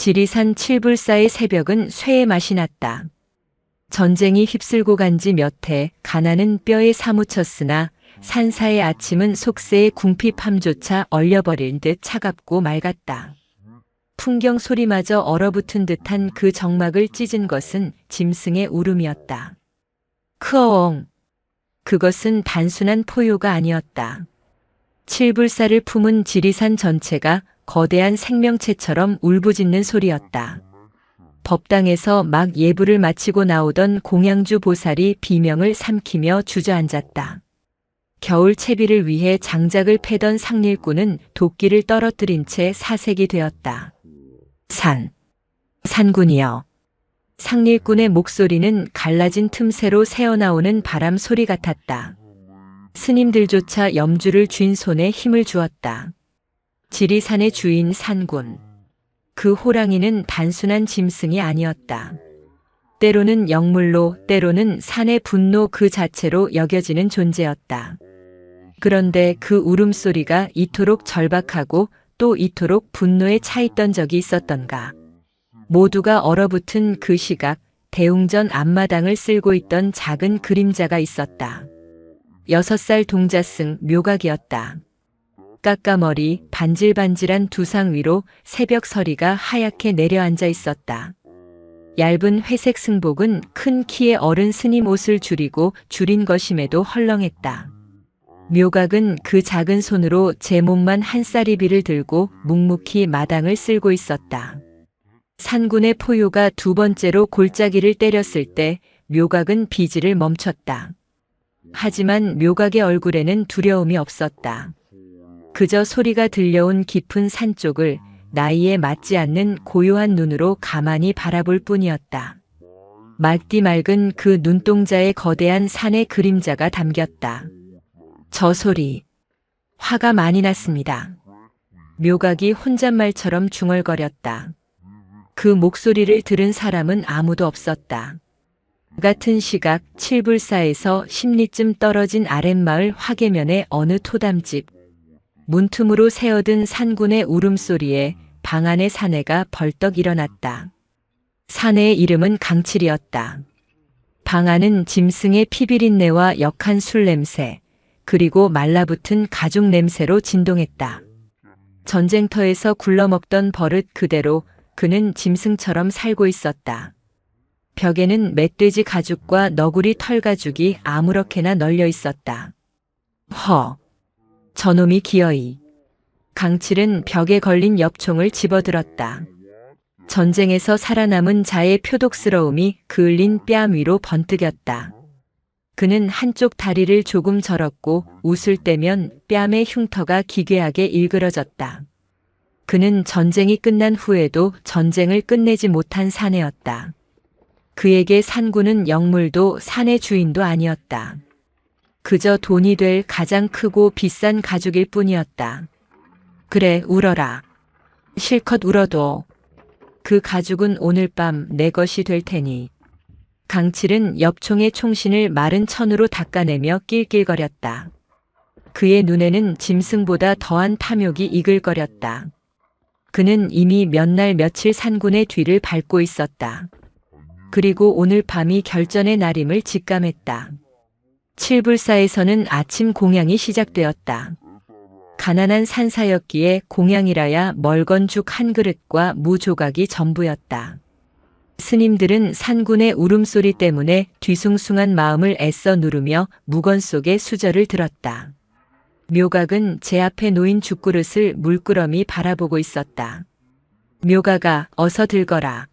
지리산 칠불사의 새벽은 쇠의 맛이 났다. 전쟁이 휩쓸고 간 지 몇 해 가난은 뼈에 사무쳤으나 산사의 아침은 속세의 궁핍함조차 얼려버릴 듯 차갑고 맑았다. 풍경 소리마저 얼어붙은 듯한 그 정막을 찢은 것은 짐승의 울음이었다. 크어엉. 그것은 단순한 포효가 아니었다. 칠불사를 품은 지리산 전체가 거대한 생명체처럼 울부짖는 소리였다. 법당에서 막 예불을 마치고 나오던 공양주 보살이 비명을 삼키며 주저앉았다. 겨울 채비를 위해 장작을 패던 상릴꾼은 도끼를 떨어뜨린 채 사색이 되었다. 산군이여. 상릴꾼의 목소리는 갈라진 틈새로 새어나오는 바람 소리 같았다. 스님들조차 염주를 쥔 손에 힘을 주었다. 지리산의 주인 산군. 그 호랑이는 단순한 짐승이 아니었다. 때로는 영물로, 때로는 산의 분노 그 자체로 여겨지는 존재였다. 그런데 그 울음소리가 이토록 절박하고 또 이토록 분노에 차있던 적이 있었던가. 모두가 얼어붙은 그 시각, 대웅전 앞마당을 쓸고 있던 작은 그림자가 있었다. 6살 동자승 묘각이었다. 까까머리, 반질반질한 두상 위로 새벽 서리가 하얗게 내려앉아 있었다. 얇은 회색 승복은 큰 키의 어른 스님 옷을 줄이고 줄인 것임에도 헐렁했다. 묘각은 그 작은 손으로 제 몸만 한 쌀이비를 들고 묵묵히 마당을 쓸고 있었다. 산군의 포효가 두 번째로 골짜기를 때렸을 때 묘각은 비지를 멈췄다. 하지만 묘각의 얼굴에는 두려움이 없었다. 그저 소리가 들려온 깊은 산 쪽을 나이에 맞지 않는 고요한 눈으로 가만히 바라볼 뿐이었다. 맑디 맑은 그 눈동자에 거대한 산의 그림자가 담겼다. 저 소리. 화가 많이 났습니다. 묘각이 혼잣말처럼 중얼거렸다. 그 목소리를 들은 사람은 아무도 없었다. 같은 시각 칠불사에서 10리쯤 떨어진 아랫마을 화계면의 어느 토담집. 문틈으로 새어든 산군의 울음소리에 방 안의 사내가 벌떡 일어났다. 사내의 이름은 강칠이었다. 방 안은 짐승의 피비린내와 역한 술 냄새, 그리고 말라붙은 가죽 냄새로 진동했다. 전쟁터에서 굴러먹던 버릇 그대로 그는 짐승처럼 살고 있었다. 벽에는 멧돼지 가죽과 너구리 털 가죽이 아무렇게나 널려 있었다. 저놈이 기어이. 강칠은 벽에 걸린 엽총을 집어들었다. 전쟁에서 살아남은 자의 표독스러움이 그을린 뺨 위로 번뜩였다. 그는 한쪽 다리를 조금 절었고 웃을 때면 뺨의 흉터가 기괴하게 일그러졌다. 그는 전쟁이 끝난 후에도 전쟁을 끝내지 못한 사내였다. 그에게 산군은 영물도 산의 주인도 아니었다. 그저 돈이 될 가장 크고 비싼 가죽일 뿐이었다. 그래, 울어라. 실컷 울어도 그 가죽은 오늘 밤 내 것이 될 테니. 강칠은 엽총의 총신을 마른 천으로 닦아내며 낄낄거렸다. 그의 눈에는 짐승보다 더한 탐욕이 이글거렸다. 그는 이미 몇 날 며칠 산군의 뒤를 밟고 있었다. 그리고 오늘 밤이 결전의 날임을 직감했다. 칠불사에서는 아침 공양이 시작되었다. 가난한 산사였기에 공양이라야 멀건 죽 한 그릇과 무 조각이 전부였다. 스님들은 산군의 울음소리 때문에 뒤숭숭한 마음을 애써 누르며 무건 속의 수절을 들었다. 묘각은 제 앞에 놓인 죽그릇을 물끄러미 바라보고 있었다. 묘각아, 어서 들거라.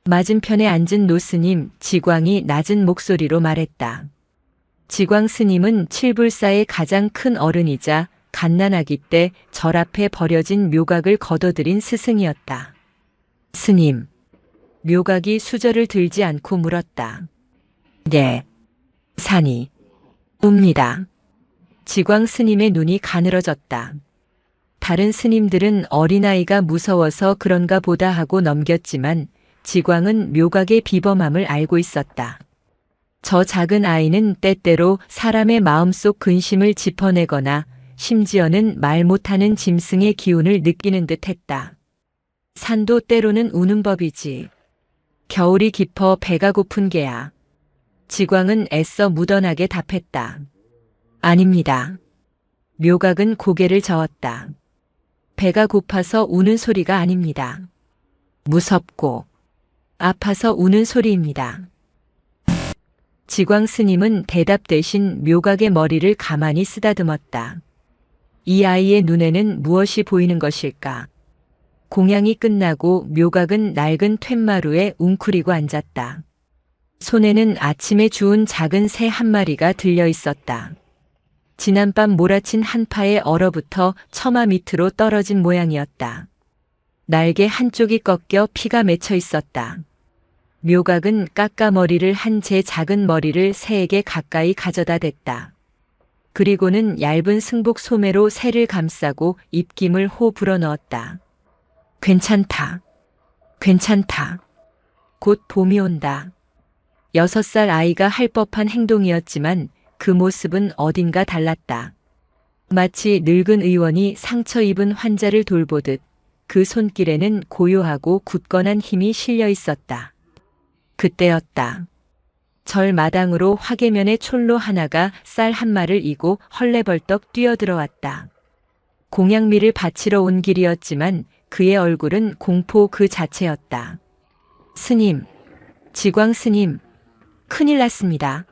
맞은편에 앉은 노스님 지광이 낮은 목소리로 말했다. 지광 스님은 칠불사의 가장 큰 어른이자 갓난아기 때 절 앞에 버려진 묘각을 거둬들인 스승이었다. 스님. 묘각이 수저를 들지 않고 물었다. 네. 산이. 웁니다. 지광 스님의 눈이 가늘어졌다. 다른 스님들은 어린아이가 무서워서 그런가 보다 하고 넘겼지만 지광은 묘각의 비범함을 알고 있었다. 저 작은 아이는 때때로 사람의 마음속 근심을 짚어내거나 심지어는 말 못하는 짐승의 기운을 느끼는 듯 했다. 산도 때로는 우는 법이지. 겨울이 깊어 배가 고픈 게야. 지광은 애써 묻어나게 답했다. 아닙니다. 묘각은 고개를 저었다. 배가 고파서 우는 소리가 아닙니다. 무섭고 아파서 우는 소리입니다. 지광 스님은 대답 대신 묘각의 머리를 가만히 쓰다듬었다. 이 아이의 눈에는 무엇이 보이는 것일까? 공양이 끝나고 묘각은 낡은 툇마루에 웅크리고 앉았다. 손에는 아침에 주운 작은 새 한 마리가 들려 있었다. 지난밤 몰아친 한파에 얼어붙어 처마 밑으로 떨어진 모양이었다. 날개 한쪽이 꺾여 피가 맺혀 있었다. 묘각은 깎아머리를 한 제 작은 머리를 새에게 가까이 가져다 댔다. 그리고는 얇은 승복 소매로 새를 감싸고 입김을 호 불어넣었다. 괜찮다. 괜찮다. 곧 봄이 온다. 6살 아이가 할 법한 행동이었지만 그 모습은 어딘가 달랐다. 마치 늙은 의원이 상처 입은 환자를 돌보듯 그 손길에는 고요하고 굳건한 힘이 실려 있었다. 그때였다. 절 마당으로 화개면에 촐로 하나가 쌀 한 마를 이고 헐레벌떡 뛰어들어왔다. 공양미를 바치러 온 길이었지만 그의 얼굴은 공포 그 자체였다. 스님, 지광 스님, 큰일 났습니다.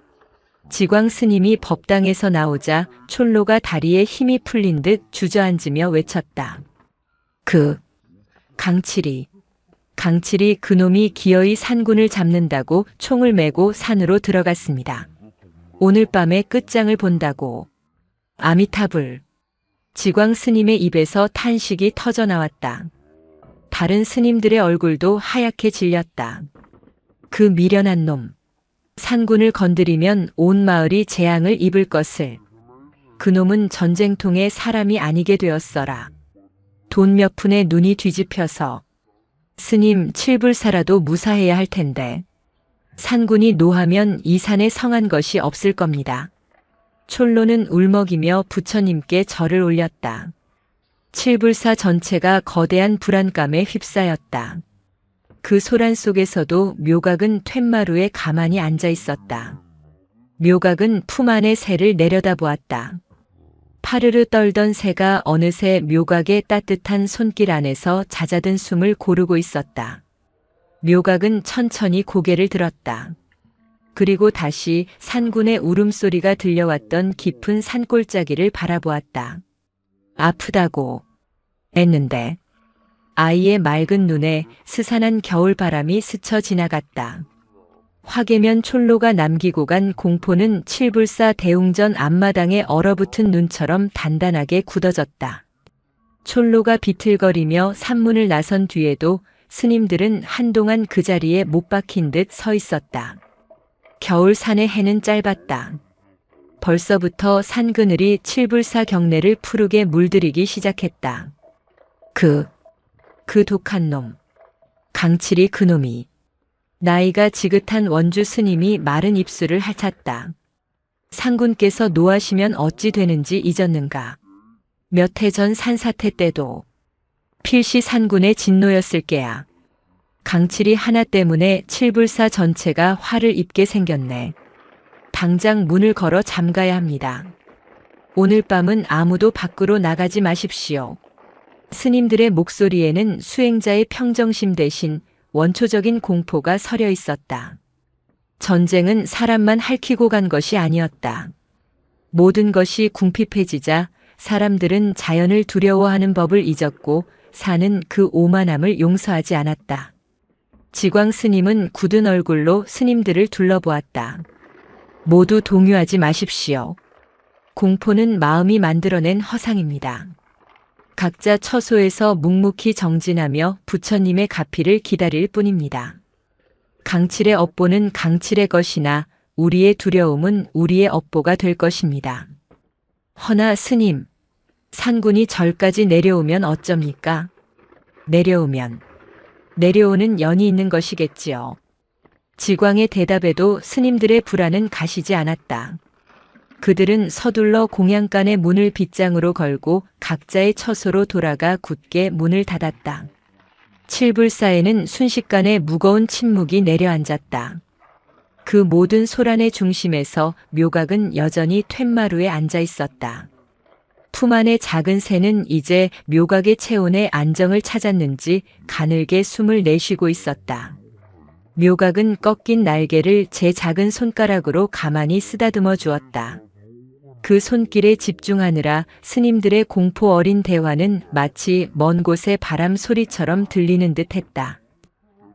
지광 스님이 법당에서 나오자 촐로가 다리에 힘이 풀린 듯 주저앉으며 외쳤다. 강칠이 그놈이 기어이 산군을 잡는다고 총을 메고 산으로 들어갔습니다. 오늘 밤에 끝장을 본다고. 아미타불. 지광 스님의 입에서 탄식이 터져 나왔다. 다른 스님들의 얼굴도 하얗게 질렸다. 그 미련한 놈. 산군을 건드리면 온 마을이 재앙을 입을 것을. 그놈은 전쟁통에 사람이 아니게 되었어라. 돈 몇 푼에 눈이 뒤집혀서. 스님 칠불사라도 무사해야 할 텐데. 산군이 노하면 이 산에 성한 것이 없을 겁니다. 촐로는 울먹이며 부처님께 절을 올렸다. 칠불사 전체가 거대한 불안감에 휩싸였다. 그 소란 속에서도 묘각은 툇마루에 가만히 앉아 있었다. 묘각은 품 안의 새를 내려다보았다. 파르르 떨던 새가 어느새 묘각의 따뜻한 손길 안에서 잦아든 숨을 고르고 있었다. 묘각은 천천히 고개를 들었다. 그리고 다시 산군의 울음소리가 들려왔던 깊은 산골짜기를 바라보았다. 아프다고 했는데 아이의 맑은 눈에 스산한 겨울바람이 스쳐 지나갔다. 화개면 촐로가 남기고 간 공포는 칠불사 대웅전 앞마당에 얼어붙은 눈처럼 단단하게 굳어졌다. 촐로가 비틀거리며 산문을 나선 뒤에도 스님들은 한동안 그 자리에 못 박힌 듯 서 있었다. 겨울 산의 해는 짧았다. 벌써부터 산 그늘이 칠불사 경내를 푸르게 물들이기 시작했다. 그 독한 놈. 강칠이 그놈이. 나이가 지긋한 원주 스님이 마른 입술을 핥았다. 상군께서 노하시면 어찌 되는지 잊었는가. 몇 해 전 산사태 때도 필시 산군의 진노였을 게야. 강칠이 하나 때문에 칠불사 전체가 화를 입게 생겼네. 당장 문을 걸어 잠가야 합니다. 오늘 밤은 아무도 밖으로 나가지 마십시오. 스님들의 목소리에는 수행자의 평정심 대신 원초적인 공포가 서려 있었다. 전쟁은 사람만 핥히고 간 것이 아니었다. 모든 것이 궁핍해지자 사람들은 자연을 두려워하는 법을 잊었고 산은 그 오만함을 용서하지 않았다. 지광 스님은 굳은 얼굴로 스님들을 둘러보았다. 모두 동요하지 마십시오. 공포는 마음이 만들어낸 허상입니다. 각자 처소에서 묵묵히 정진하며 부처님의 가피를 기다릴 뿐입니다. 강칠의 업보는 강칠의 것이나 우리의 두려움은 우리의 업보가 될 것입니다. 허나 스님, 산군이 절까지 내려오면 어쩝니까? 내려오는 연이 있는 것이겠지요. 지광의 대답에도 스님들의 불안은 가시지 않았다. 그들은 서둘러 공양간의 문을 빗장으로 걸고 각자의 처소로 돌아가 굳게 문을 닫았다. 칠불사에는 순식간에 무거운 침묵이 내려앉았다. 그 모든 소란의 중심에서 묘각은 여전히 툇마루에 앉아 있었다. 품 안의 작은 새는 이제 묘각의 체온에 안정을 찾았는지 가늘게 숨을 내쉬고 있었다. 묘각은 꺾인 날개를 제 작은 손가락으로 가만히 쓰다듬어 주었다. 그 손길에 집중하느라 스님들의 공포 어린 대화는 마치 먼 곳의 바람 소리처럼 들리는 듯 했다.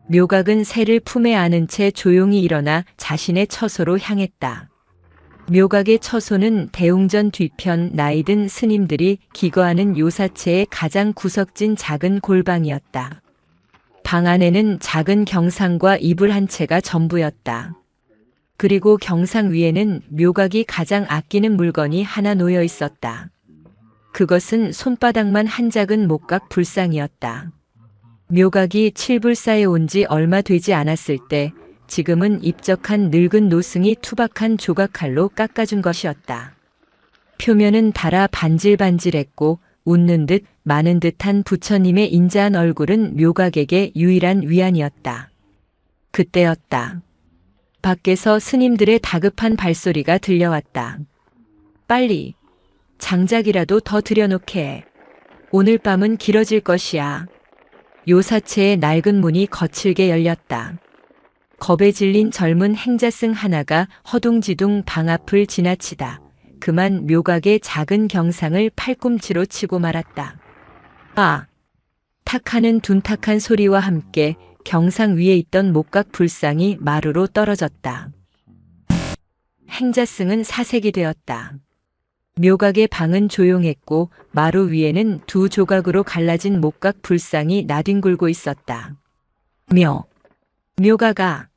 묘각은 새를 품에 안은 채 조용히 일어나 자신의 처소로 향했다. 묘각의 처소는 대웅전 뒤편 나이든 스님들이 기거하는 요사체의 가장 구석진 작은 골방이었다. 방 안에는 작은 경상과 이불 한 채가 전부였다. 그리고 경상 위에는 묘각이 가장 아끼는 물건이 하나 놓여 있었다. 그것은 손바닥만 한 작은 목각 불상이었다. 묘각이 칠불사에 온 지 얼마 되지 않았을 때 지금은 입적한 늙은 노승이 투박한 조각칼로 깎아준 것이었다. 표면은 달아 반질반질했고 웃는 듯 많은 듯한 부처님의 인자한 얼굴은 묘각에게 유일한 위안이었다. 그때였다. 밖에서 스님들의 다급한 발소리가 들려왔다. 빨리 장작이라도 더 들여놓게. 오늘 밤은 길어질 것이야. 요사체의 낡은 문이 거칠게 열렸다. 겁에 질린 젊은 행자승 하나가 허둥지둥 방 앞을 지나치다 그만 묘각의 작은 경상을 팔꿈치로 치고 말았다. 아! 탁 하는 둔탁한 소리와 함께 경상 위에 있던 목각 불상이 마루로 떨어졌다. 행자승은 사색이 되었다. 묘각의 방은 조용했고 마루 위에는 두 조각으로 갈라진 목각 불상이 나뒹굴고 있었다. 묘각아.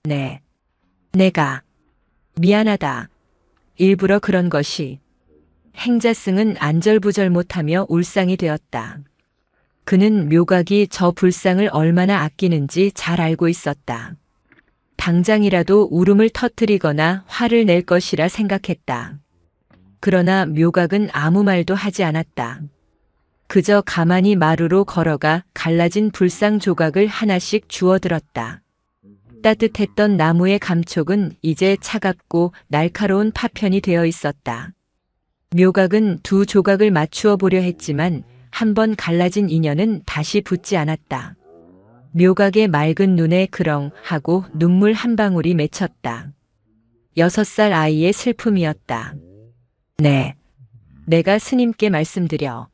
네. 내가. 미안하다. 일부러 그런 것이. 행자승은 안절부절 못하며 울상이 되었다. 그는 묘각이 저 불상을 얼마나 아끼는지 잘 알고 있었다. 당장이라도 울음을 터뜨리거나 화를 낼 것이라 생각했다. 그러나 묘각은 아무 말도 하지 않았다. 그저 가만히 마루로 걸어가 갈라진 불상 조각을 하나씩 주워들었다. 따뜻했던 나무의 감촉은 이제 차갑고 날카로운 파편이 되어 있었다. 묘각은 두 조각을 맞추어 보려 했지만 한 번 갈라진 인연은 다시 붙지 않았다. 묘각의 맑은 눈에 그렁 하고 눈물 한 방울이 맺혔다. 6살 아이의 슬픔이었다. 네. 내가 스님께 말씀드려.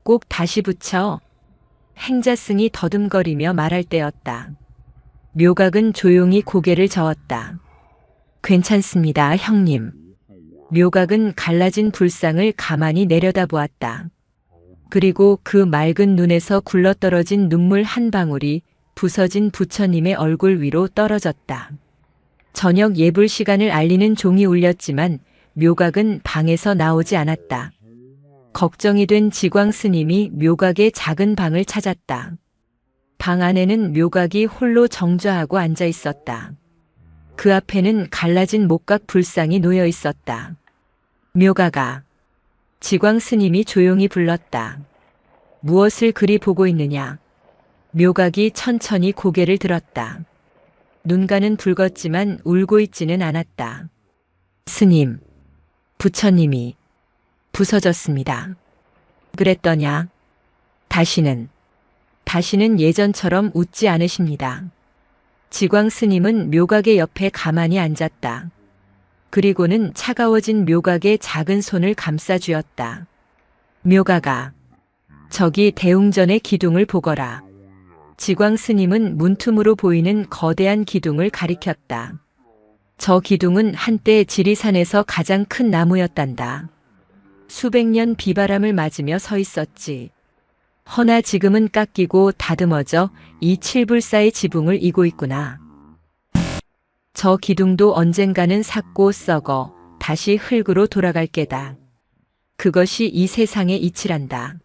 꼭 다시 붙여. 행자승이 더듬거리며 말할 때였다. 묘각은 조용히 고개를 저었다. 괜찮습니다, 형님. 묘각은 갈라진 불상을 가만히 내려다보았다. 그리고 그 맑은 눈에서 굴러떨어진 눈물 한 방울이 부서진 부처님의 얼굴 위로 떨어졌다. 저녁 예불 시간을 알리는 종이 울렸지만 묘각은 방에서 나오지 않았다. 걱정이 된 지광 스님이 묘각의 작은 방을 찾았다. 방 안에는 묘각이 홀로 정좌하고 앉아 있었다. 그 앞에는 갈라진 목각 불상이 놓여 있었다. 묘각아. 지광 스님이 조용히 불렀다. 무엇을 그리 보고 있느냐? 묘각이 천천히 고개를 들었다. 눈가는 붉었지만 울고 있지는 않았다. 스님, 부처님이 부서졌습니다. 그랬더냐? 다시는 예전처럼 웃지 않으십니다. 지광 스님은 묘각의 옆에 가만히 앉았다. 그리고는 차가워진 묘각의 작은 손을 감싸주었다. 묘각아, 저기 대웅전의 기둥을 보거라. 지광 스님은 문틈으로 보이는 거대한 기둥을 가리켰다. 저 기둥은 한때 지리산에서 가장 큰 나무였단다. 수백 년 비바람을 맞으며 서 있었지. 허나 지금은 깎이고 다듬어져 이 칠불사의 지붕을 이고 있구나. 저 기둥도 언젠가는 삭고 썩어 다시 흙으로 돌아갈 게다. 그것이 이 세상의 이치란다.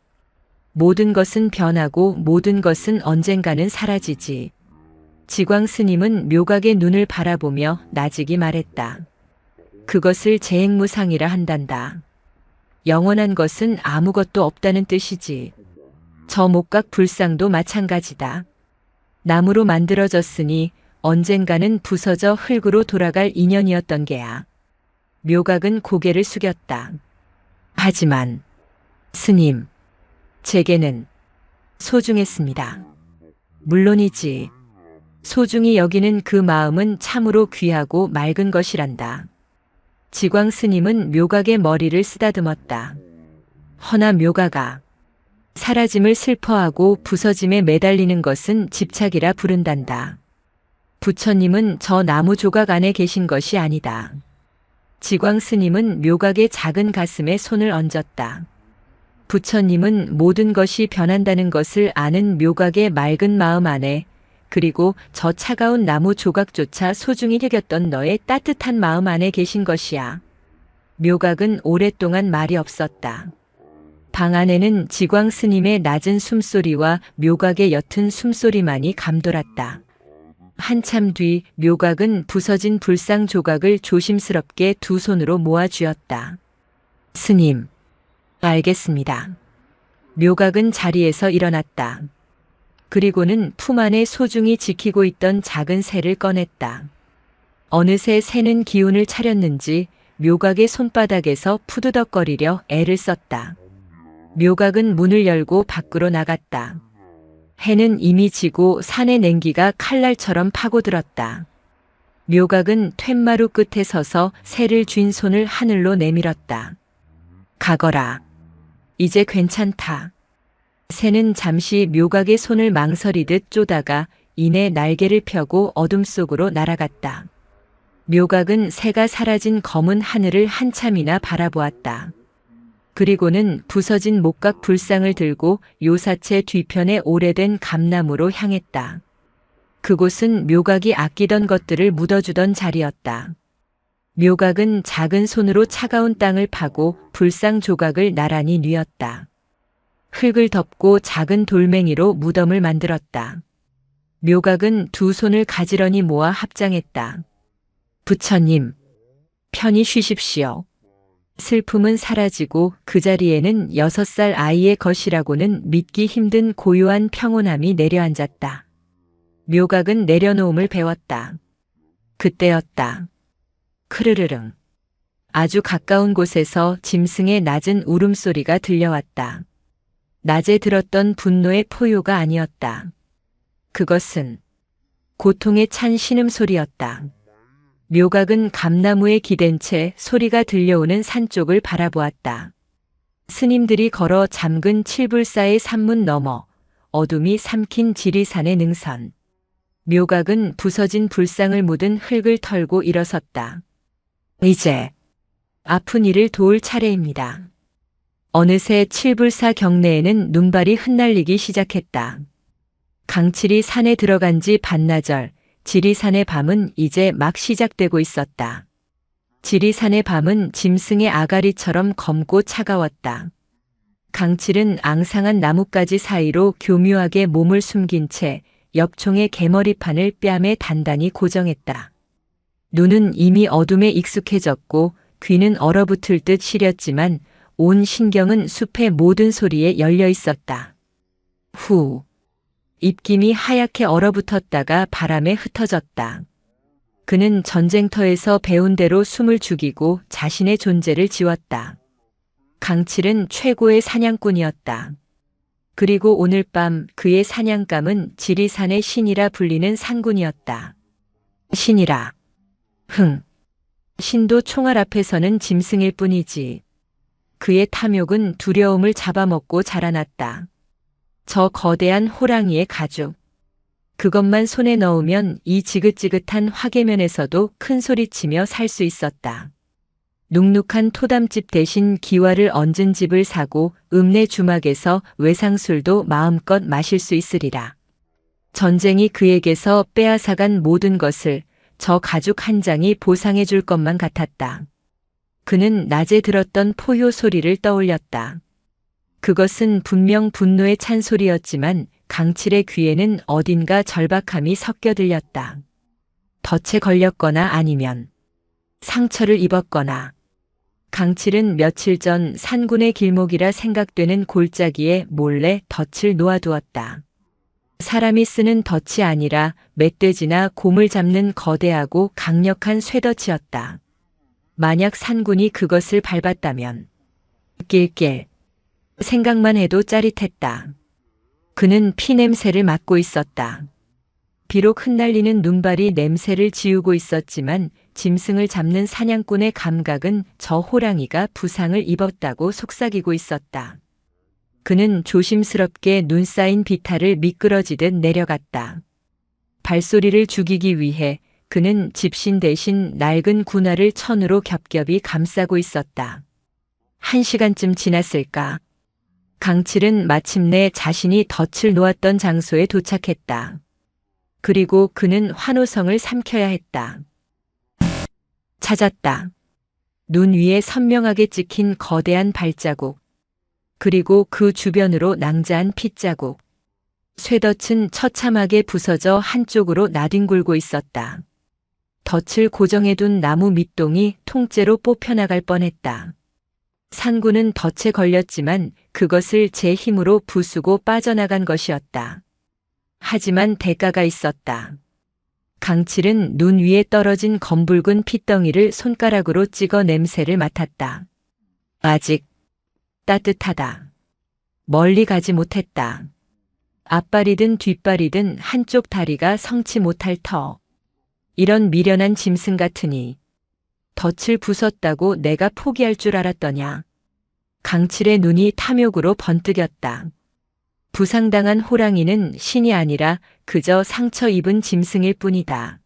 모든 것은 변하고 모든 것은 언젠가는 사라지지. 지광 스님은 묘각의 눈을 바라보며 나직이 말했다. 그것을 재행무상이라 한단다. 영원한 것은 아무것도 없다는 뜻이지. 저 목각 불상도 마찬가지다. 나무로 만들어졌으니 언젠가는 부서져 흙으로 돌아갈 인연이었던 게야. 묘각은 고개를 숙였다. 하지만 스님, 제게는 소중했습니다. 물론이지. 소중히 여기는 그 마음은 참으로 귀하고 맑은 것이란다. 지광 스님은 묘각의 머리를 쓰다듬었다. 허나 묘각아, 사라짐을 슬퍼하고 부서짐에 매달리는 것은 집착이라 부른단다. 부처님은 저 나무 조각 안에 계신 것이 아니다. 지광 스님은 묘각의 작은 가슴에 손을 얹었다. 부처님은 모든 것이 변한다는 것을 아는 묘각의 맑은 마음 안에, 그리고 저 차가운 나무 조각조차 소중히 여겼던 너의 따뜻한 마음 안에 계신 것이야. 묘각은 오랫동안 말이 없었다. 방 안에는 지광 스님의 낮은 숨소리와 묘각의 옅은 숨소리만이 감돌았다. 한참 뒤 묘각은 부서진 불상 조각을 조심스럽게 두 손으로 모아 쥐었다. 스님, 알겠습니다. 묘각은 자리에서 일어났다. 그리고는 품 안에 소중히 지키고 있던 작은 새를 꺼냈다. 어느새 새는 기운을 차렸는지 묘각의 손바닥에서 푸드덕거리려 애를 썼다. 묘각은 문을 열고 밖으로 나갔다. 해는 이미 지고 산의 냉기가 칼날처럼 파고들었다. 묘각은 툇마루 끝에 서서 새를 쥔 손을 하늘로 내밀었다. 가거라. 이제 괜찮다. 새는 잠시 묘각의 손을 망설이듯 쪼다가 이내 날개를 펴고 어둠 속으로 날아갔다. 묘각은 새가 사라진 검은 하늘을 한참이나 바라보았다. 그리고는 부서진 목각 불상을 들고 요사체 뒤편의 오래된 감나무로 향했다. 그곳은 묘각이 아끼던 것들을 묻어주던 자리였다. 묘각은 작은 손으로 차가운 땅을 파고 불상 조각을 나란히 뉘었다. 흙을 덮고 작은 돌멩이로 무덤을 만들었다. 묘각은 두 손을 가지런히 모아 합장했다. 부처님, 편히 쉬십시오. 슬픔은 사라지고 그 자리에는 6살 아이의 것이라고는 믿기 힘든 고요한 평온함이 내려앉았다. 묘각은 내려놓음을 배웠다. 그때였다. 크르르릉. 아주 가까운 곳에서 짐승의 낮은 울음소리가 들려왔다. 낮에 들었던 분노의 포효가 아니었다. 그것은 고통에 찬 신음소리였다. 묘각은 감나무에 기댄 채 소리가 들려오는 산 쪽을 바라보았다. 스님들이 걸어 잠근 칠불사의 산문 너머, 어둠이 삼킨 지리산의 능선. 묘각은 부서진 불상을 묻은 흙을 털고 일어섰다. 이제 아픈 이를 도울 차례입니다. 어느새 칠불사 경내에는 눈발이 흩날리기 시작했다. 강칠이 산에 들어간 지 반나절, 지리산의 밤은 이제 막 시작되고 있었다. 지리산의 밤은 짐승의 아가리처럼 검고 차가웠다. 강칠은 앙상한 나뭇가지 사이로 교묘하게 몸을 숨긴 채 엽총의 개머리판을 뺨에 단단히 고정했다. 눈은 이미 어둠에 익숙해졌고 귀는 얼어붙을 듯 시렸지만 온 신경은 숲의 모든 소리에 열려 있었다. 후. 입김이 하얗게 얼어붙었다가 바람에 흩어졌다. 그는 전쟁터에서 배운 대로 숨을 죽이고 자신의 존재를 지웠다. 강칠은 최고의 사냥꾼이었다. 그리고 오늘 밤 그의 사냥감은 지리산의 신이라 불리는 상군이었다. 신이라. 흥. 신도 총알 앞에서는 짐승일 뿐이지. 그의 탐욕은 두려움을 잡아먹고 자라났다. 저 거대한 호랑이의 가죽. 그것만 손에 넣으면 이 지긋지긋한 화계면에서도 큰 소리치며 살 수 있었다. 눅눅한 토담집 대신 기와를 얹은 집을 사고 읍내 주막에서 외상술도 마음껏 마실 수 있으리라. 전쟁이 그에게서 빼앗아간 모든 것을 저 가죽 한 장이 보상해 줄 것만 같았다. 그는 낮에 들었던 포효 소리를 떠올렸다. 그것은 분명 분노의 찬 소리였지만 강칠의 귀에는 어딘가 절박함이 섞여 들렸다. 덫에 걸렸거나 아니면 상처를 입었거나 강칠은 며칠 전 산군의 길목이라 생각되는 골짜기에 몰래 덫을 놓아두었다. 사람이 쓰는 덫이 아니라 멧돼지나 곰을 잡는 거대하고 강력한 쇠덫이었다. 만약 산군이 그것을 밟았다면 낄낄 생각만 해도 짜릿했다. 그는 피냄새를 맡고 있었다. 비록 흩날리는 눈발이 냄새를 지우고 있었지만 짐승을 잡는 사냥꾼의 감각은 저 호랑이가 부상을 입었다고 속삭이고 있었다. 그는 조심스럽게 눈 쌓인 비탈을 미끄러지듯 내려갔다. 발소리를 죽이기 위해 그는 집신 대신 낡은 군화를 천으로 겹겹이 감싸고 있었다. 1시간쯤 지났을까? 강칠은 마침내 자신이 덫을 놓았던 장소에 도착했다. 그리고 그는 환호성을 삼켜야 했다. 찾았다. 눈 위에 선명하게 찍힌 거대한 발자국. 그리고 그 주변으로 낭자한 핏자국. 쇠덫은 처참하게 부서져 한쪽으로 나뒹굴고 있었다. 덫을 고정해둔 나무 밑동이 통째로 뽑혀나갈 뻔했다. 산군은 덫에 걸렸지만 그것을 제 힘으로 부수고 빠져나간 것이었다. 하지만 대가가 있었다. 강칠은 눈 위에 떨어진 검붉은 핏덩이를 손가락으로 찍어 냄새를 맡았다. 아직 따뜻하다. 멀리 가지 못했다. 앞발이든 뒷발이든 한쪽 다리가 성치 못할 터. 이런 미련한 짐승 같으니 덫을 부쉈다고 내가 포기할 줄 알았더냐. 강칠의 눈이 탐욕으로 번뜩였다. 부상당한 호랑이는 신이 아니라 그저 상처 입은 짐승일 뿐이다.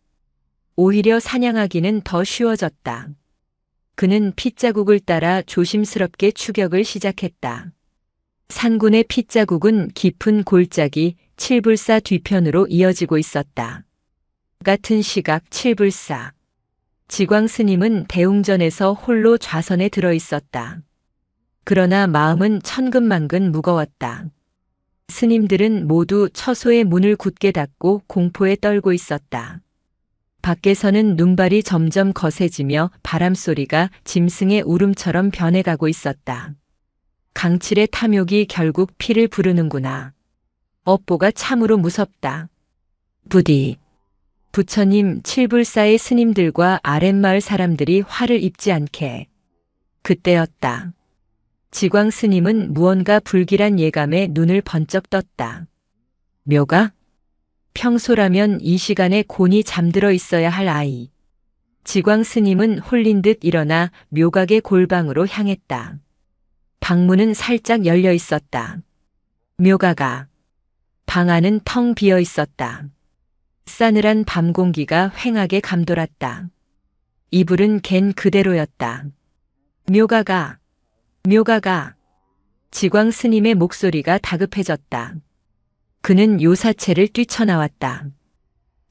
오히려 사냥하기는 더 쉬워졌다. 그는 핏자국을 따라 조심스럽게 추격을 시작했다. 산군의 핏자국은 깊은 골짜기 칠불사 뒤편으로 이어지고 있었다. 같은 시각 칠불사. 지광 스님은 대웅전에서 홀로 좌선에 들어 있었다. 그러나 마음은 천근만근 무거웠다. 스님들은 모두 처소의 문을 굳게 닫고 공포에 떨고 있었다. 밖에서는 눈발이 점점 거세지며 바람소리가 짐승의 울음처럼 변해가고 있었다. 강칠의 탐욕이 결국 피를 부르는구나. 업보가 참으로 무섭다. 부디 부처님 칠불사의 스님들과 아랫마을 사람들이 화를 입지 않게. 그때였다. 지광 스님은 무언가 불길한 예감에 눈을 번쩍 떴다. 묘가? 평소라면 이 시간에 곤히 잠들어 있어야 할 아이. 지광 스님은 홀린 듯 일어나 묘각의 골방으로 향했다. 방문은 살짝 열려 있었다. 묘가가. 방 안은 텅 비어 있었다. 싸늘한 밤 공기가 휑하게 감돌았다. 이불은 갠 그대로였다. 묘가가. 묘가가. 지광 스님의 목소리가 다급해졌다. 그는 요사체를 뛰쳐나왔다.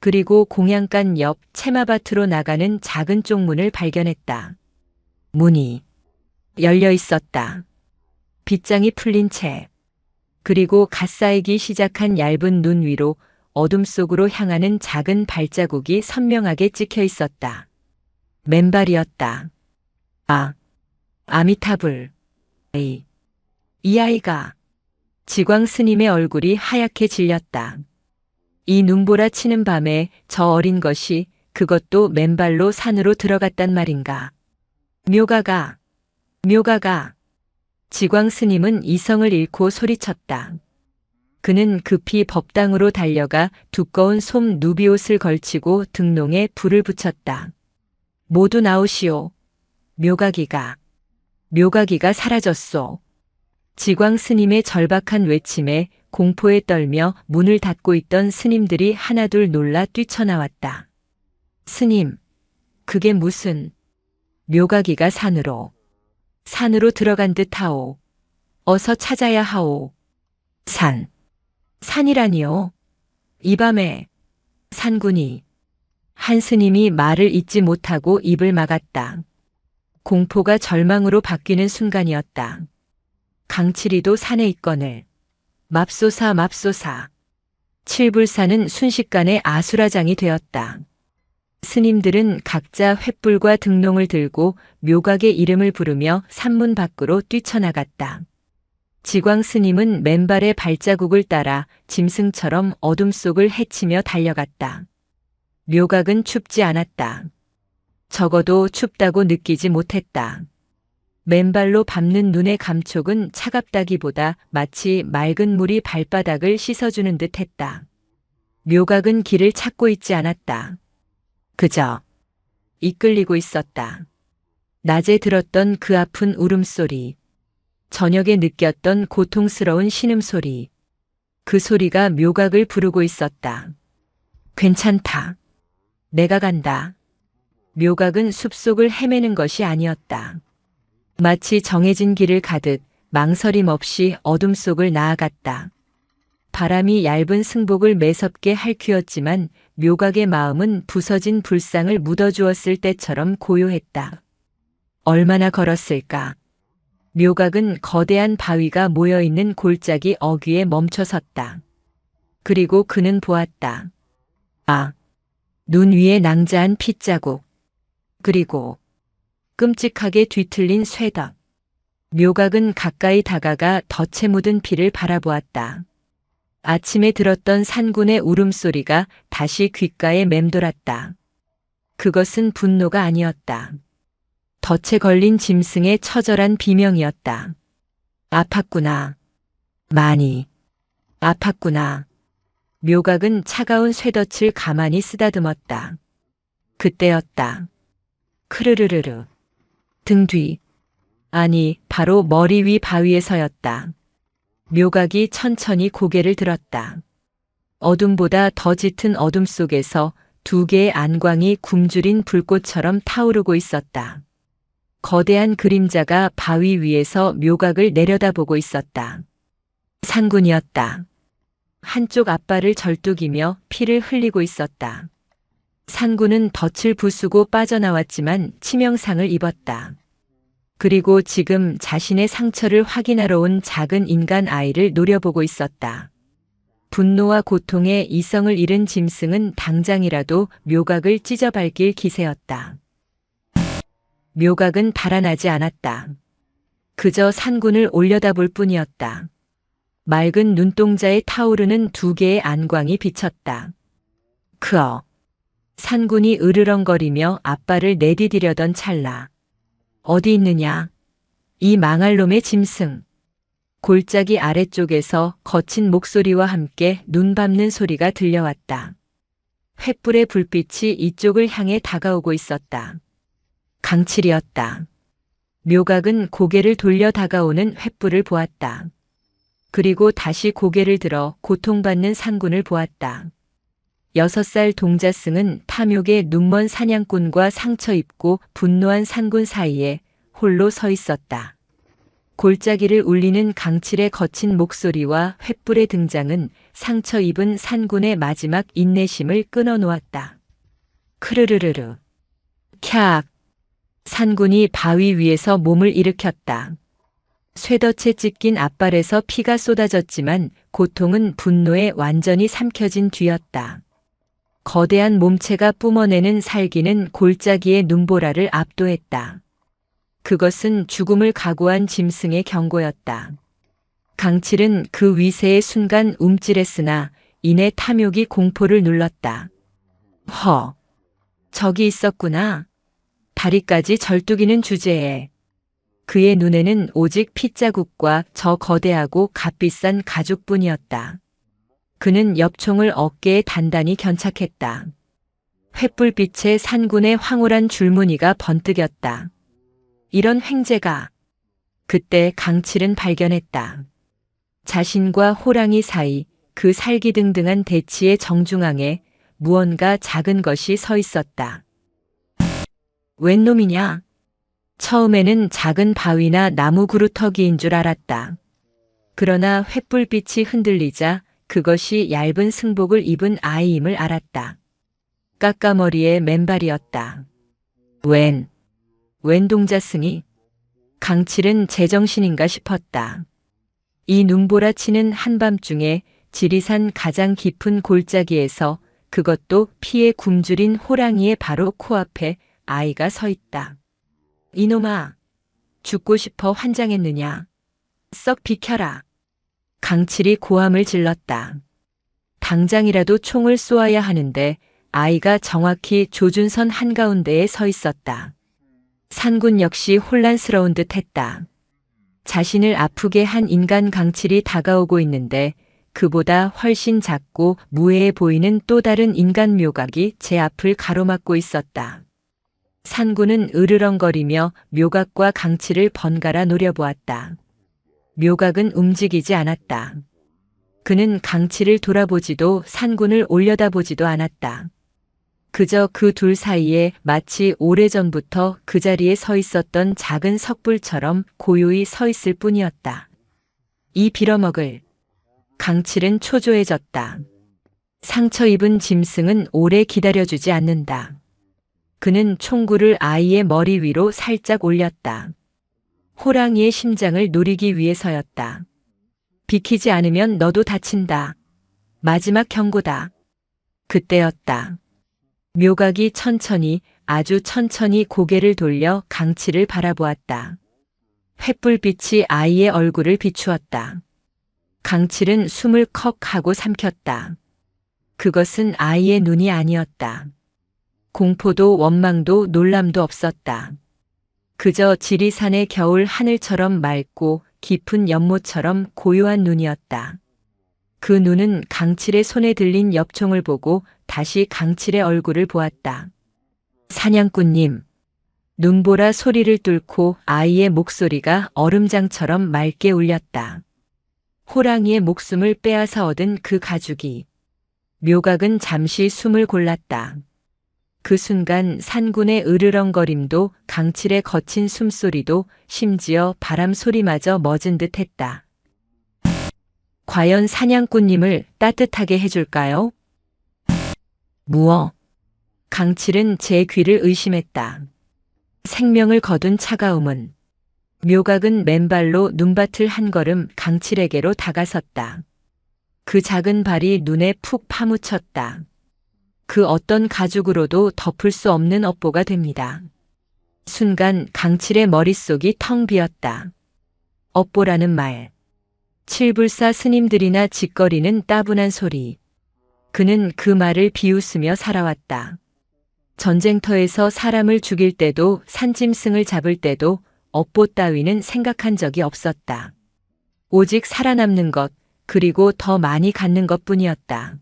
그리고 공양간 옆 채마밭으로 나가는 작은 쪽문을 발견했다. 문이 열려 있었다. 빗장이 풀린 채. 그리고 갓 쌓이기 시작한 얇은 눈 위로 어둠 속으로 향하는 작은 발자국이 선명하게 찍혀 있었다. 맨발이었다. 아, 아미타불. 이 아이가. 지광 스님의 얼굴이 하얗게 질렸다. 이 눈보라 치는 밤에 저 어린 것이 그것도 맨발로 산으로 들어갔단 말인가. 묘가가. 묘가가. 지광 스님은 이성을 잃고 소리쳤다. 그는 급히 법당으로 달려가 두꺼운 솜 누비옷을 걸치고 등롱에 불을 붙였다. 모두 나오시오. 묘가기가. 묘가기가 사라졌소. 지광 스님의 절박한 외침에 공포에 떨며 문을 닫고 있던 스님들이 하나둘 놀라 뛰쳐나왔다. 스님, 그게 무슨... 묘가기가 산으로 들어간 듯하오. 어서 찾아야 하오. 산이라니요. 이 밤에 산군이. 한 스님이 말을 잇지 못하고 입을 막았다. 공포가 절망으로 바뀌는 순간이었다. 강칠이도 산에 있거늘. 맙소사. 칠불사는 순식간에 아수라장이 되었다. 스님들은 각자 횃불과 등롱을 들고 묘각의 이름을 부르며 산문 밖으로 뛰쳐나갔다. 지광 스님은 맨발의 발자국을 따라 짐승처럼 어둠 속을 헤치며 달려갔다. 묘각은 춥지 않았다. 적어도 춥다고 느끼지 못했다. 맨발로 밟는 눈의 감촉은 차갑다기보다 마치 맑은 물이 발바닥을 씻어주는 듯 했다. 묘각은 길을 찾고 있지 않았다. 그저 이끌리고 있었다. 낮에 들었던 그 아픈 울음소리, 저녁에 느꼈던 고통스러운 신음소리, 그 소리가 묘각을 부르고 있었다. 괜찮다. 내가 간다. 묘각은 숲속을 헤매는 것이 아니었다. 마치 정해진 길을 가듯 망설임 없이 어둠 속을 나아갔다. 바람이 얇은 승복을 매섭게 핥히었지만 묘각의 마음은 부서진 불상을 묻어주었을 때처럼 고요했다. 얼마나 걸었을까? 묘각은 거대한 바위가 모여있는 골짜기 어귀에 멈춰섰다. 그리고 그는 보았다. 아, 눈 위에 낭자한 핏자국. 그리고 끔찍하게 뒤틀린 쇠덕. 묘각은 가까이 다가가 덫에 묻은 피를 바라보았다. 아침에 들었던 산군의 울음소리가 다시 귓가에 맴돌았다. 그것은 분노가 아니었다. 덫에 걸린 짐승의 처절한 비명이었다. 아팠구나. 많이. 아팠구나. 묘각은 차가운 쇠덫을 가만히 쓰다듬었다. 그때였다. 크르르르르. 등 뒤. 아니, 바로 머리 위 바위에 서였다. 묘각이 천천히 고개를 들었다. 어둠보다 더 짙은 어둠 속에서 두 개의 안광이 굶주린 불꽃처럼 타오르고 있었다. 거대한 그림자가 바위 위에서 묘각을 내려다보고 있었다. 산군이었다. 한쪽 앞발을 절뚝이며 피를 흘리고 있었다. 산군은 덫을 부수고 빠져나왔지만 치명상을 입었다. 그리고 지금 자신의 상처를 확인하러 온 작은 인간 아이를 노려보고 있었다. 분노와 고통에 이성을 잃은 짐승은 당장이라도 묘각을 찢어밟길 기세였다. 묘각은 달아나지 않았다. 그저 산군을 올려다볼 뿐이었다. 맑은 눈동자에 타오르는 두 개의 안광이 비쳤다. 크어. 산군이 으르렁거리며 앞발을 내디디려던 찰나. 어디 있느냐? 이 망할 놈의 짐승. 골짜기 아래쪽에서 거친 목소리와 함께 눈 밟는 소리가 들려왔다. 횃불의 불빛이 이쪽을 향해 다가오고 있었다. 강칠이었다. 묘각은 고개를 돌려 다가오는 횃불을 보았다. 그리고 다시 고개를 들어 고통받는 산군을 보았다. 6살 동자승은 탐욕의 눈먼 사냥꾼과 상처 입고 분노한 산군 사이에 홀로 서 있었다. 골짜기를 울리는 강칠의 거친 목소리와 횃불의 등장은 상처 입은 산군의 마지막 인내심을 끊어놓았다. 크르르르르. 캬악. 산군이 바위 위에서 몸을 일으켰다. 쇠덫에 찢긴 앞발에서 피가 쏟아졌지만 고통은 분노에 완전히 삼켜진 뒤였다. 거대한 몸체가 뿜어내는 살기는 골짜기의 눈보라를 압도했다. 그것은 죽음을 각오한 짐승의 경고였다. 강칠은 그 위세의 순간 움찔했으나 이내 탐욕이 공포를 눌렀다. 허! 저기 있었구나. 다리까지 절뚝이는 주제에. 그의 눈에는 오직 핏자국과 저 거대하고 값비싼 가죽뿐이었다. 그는 엽총을 어깨에 단단히 견착했다. 횃불빛에 산군의 황홀한 줄무늬가 번뜩였다. 이런 횡재가. 그때 강칠은 발견했다. 자신과 호랑이 사이 그 살기등등한 대치의 정중앙에 무언가 작은 것이 서 있었다. 웬 놈이냐? 처음에는 작은 바위나 나무 그루터기인 줄 알았다. 그러나 횃불빛이 흔들리자 그것이 얇은 승복을 입은 아이임을 알았다. 까까머리의 맨발이었다. 웬 동자승이? 강칠은 제정신인가 싶었다. 이 눈보라치는 한밤중에 지리산 가장 깊은 골짜기에서 그것도 피에 굶주린 호랑이의 바로 코앞에 아이가 서 있다. 이놈아, 죽고 싶어 환장했느냐? 썩 비켜라. 강칠이 고함을 질렀다. 당장이라도 총을 쏘아야 하는데 아이가 정확히 조준선 한가운데에 서 있었다. 산군 역시 혼란스러운 듯 했다. 자신을 아프게 한 인간 강칠이 다가오고 있는데 그보다 훨씬 작고 무해해 보이는 또 다른 인간 묘각이 제 앞을 가로막고 있었다. 산군은 으르렁거리며 묘각과 강칠을 번갈아 노려보았다. 묘각은 움직이지 않았다. 그는 강칠을 돌아보지도 산군을 올려다보지도 않았다. 그저 그 둘 사이에 마치 오래전부터 그 자리에 서 있었던 작은 석불처럼 고요히 서 있을 뿐이었다. 이 빌어먹을. 강칠은 초조해졌다. 상처 입은 짐승은 오래 기다려주지 않는다. 그는 총구를 아이의 머리 위로 살짝 올렸다. 호랑이의 심장을 노리기 위해서였다. 비키지 않으면 너도 다친다. 마지막 경고다. 그때였다. 묘각이 천천히, 아주 천천히 고개를 돌려 강칠을 바라보았다. 횃불빛이 아이의 얼굴을 비추었다. 강칠은 숨을 컥 하고 삼켰다. 그것은 아이의 눈이 아니었다. 공포도 원망도 놀람도 없었다. 그저 지리산의 겨울 하늘처럼 맑고 깊은 연못처럼 고요한 눈이었다. 그 눈은 강칠의 손에 들린 엽총을 보고 다시 강칠의 얼굴을 보았다. 사냥꾼님. 눈보라 소리를 뚫고 아이의 목소리가 얼음장처럼 맑게 울렸다. 호랑이의 목숨을 빼앗아 얻은 그 가죽이. 묘각은 잠시 숨을 골랐다. 그 순간 산군의 으르렁거림도 강칠의 거친 숨소리도 심지어 바람 소리마저 멎은 듯 했다. 과연 사냥꾼님을 따뜻하게 해줄까요? 무어. 강칠은 제 귀를 의심했다. 생명을 거둔 차가움은. 묘각은 맨발로 눈밭을 한 걸음 강칠에게로 다가섰다. 그 작은 발이 눈에 푹 파묻혔다. 그 어떤 가죽으로도 덮을 수 없는 업보가 됩니다. 순간 강칠의 머릿속이 텅 비었다. 업보라는 말. 칠불사 스님들이나 짓거리는 따분한 소리. 그는 그 말을 비웃으며 살아왔다. 전쟁터에서 사람을 죽일 때도 산짐승을 잡을 때도 업보 따위는 생각한 적이 없었다. 오직 살아남는 것, 그리고 더 많이 갖는 것뿐이었다.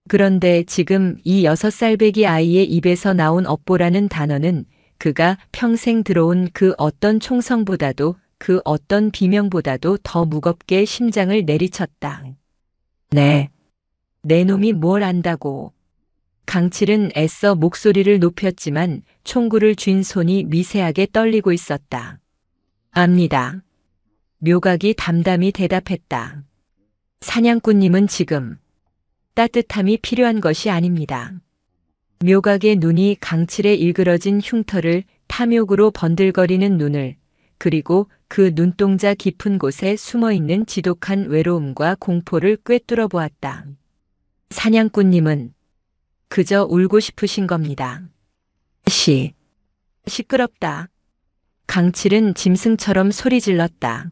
그런데 지금 이 6살배기 아이의 입에서 나온 업보라는 단어는 그가 평생 들어온 그 어떤 총성보다도 그 어떤 비명보다도 더 무겁게 심장을 내리쳤다. 네. 내 놈이 뭘 안다고. 강칠은 애써 목소리를 높였지만 총구를 쥔 손이 미세하게 떨리고 있었다. 압니다. 묘각이 담담히 대답했다. 사냥꾼님은 지금 따뜻함이 필요한 것이 아닙니다. 묘각의 눈이 강칠의 일그러진 흉터를 탐욕으로 번들거리는 눈을, 그리고 그 눈동자 깊은 곳에 숨어있는 지독한 외로움과 공포를 꿰뚫어 보았다. 사냥꾼님은 그저 울고 싶으신 겁니다. 시끄럽다. 강칠은 짐승처럼 소리 질렀다.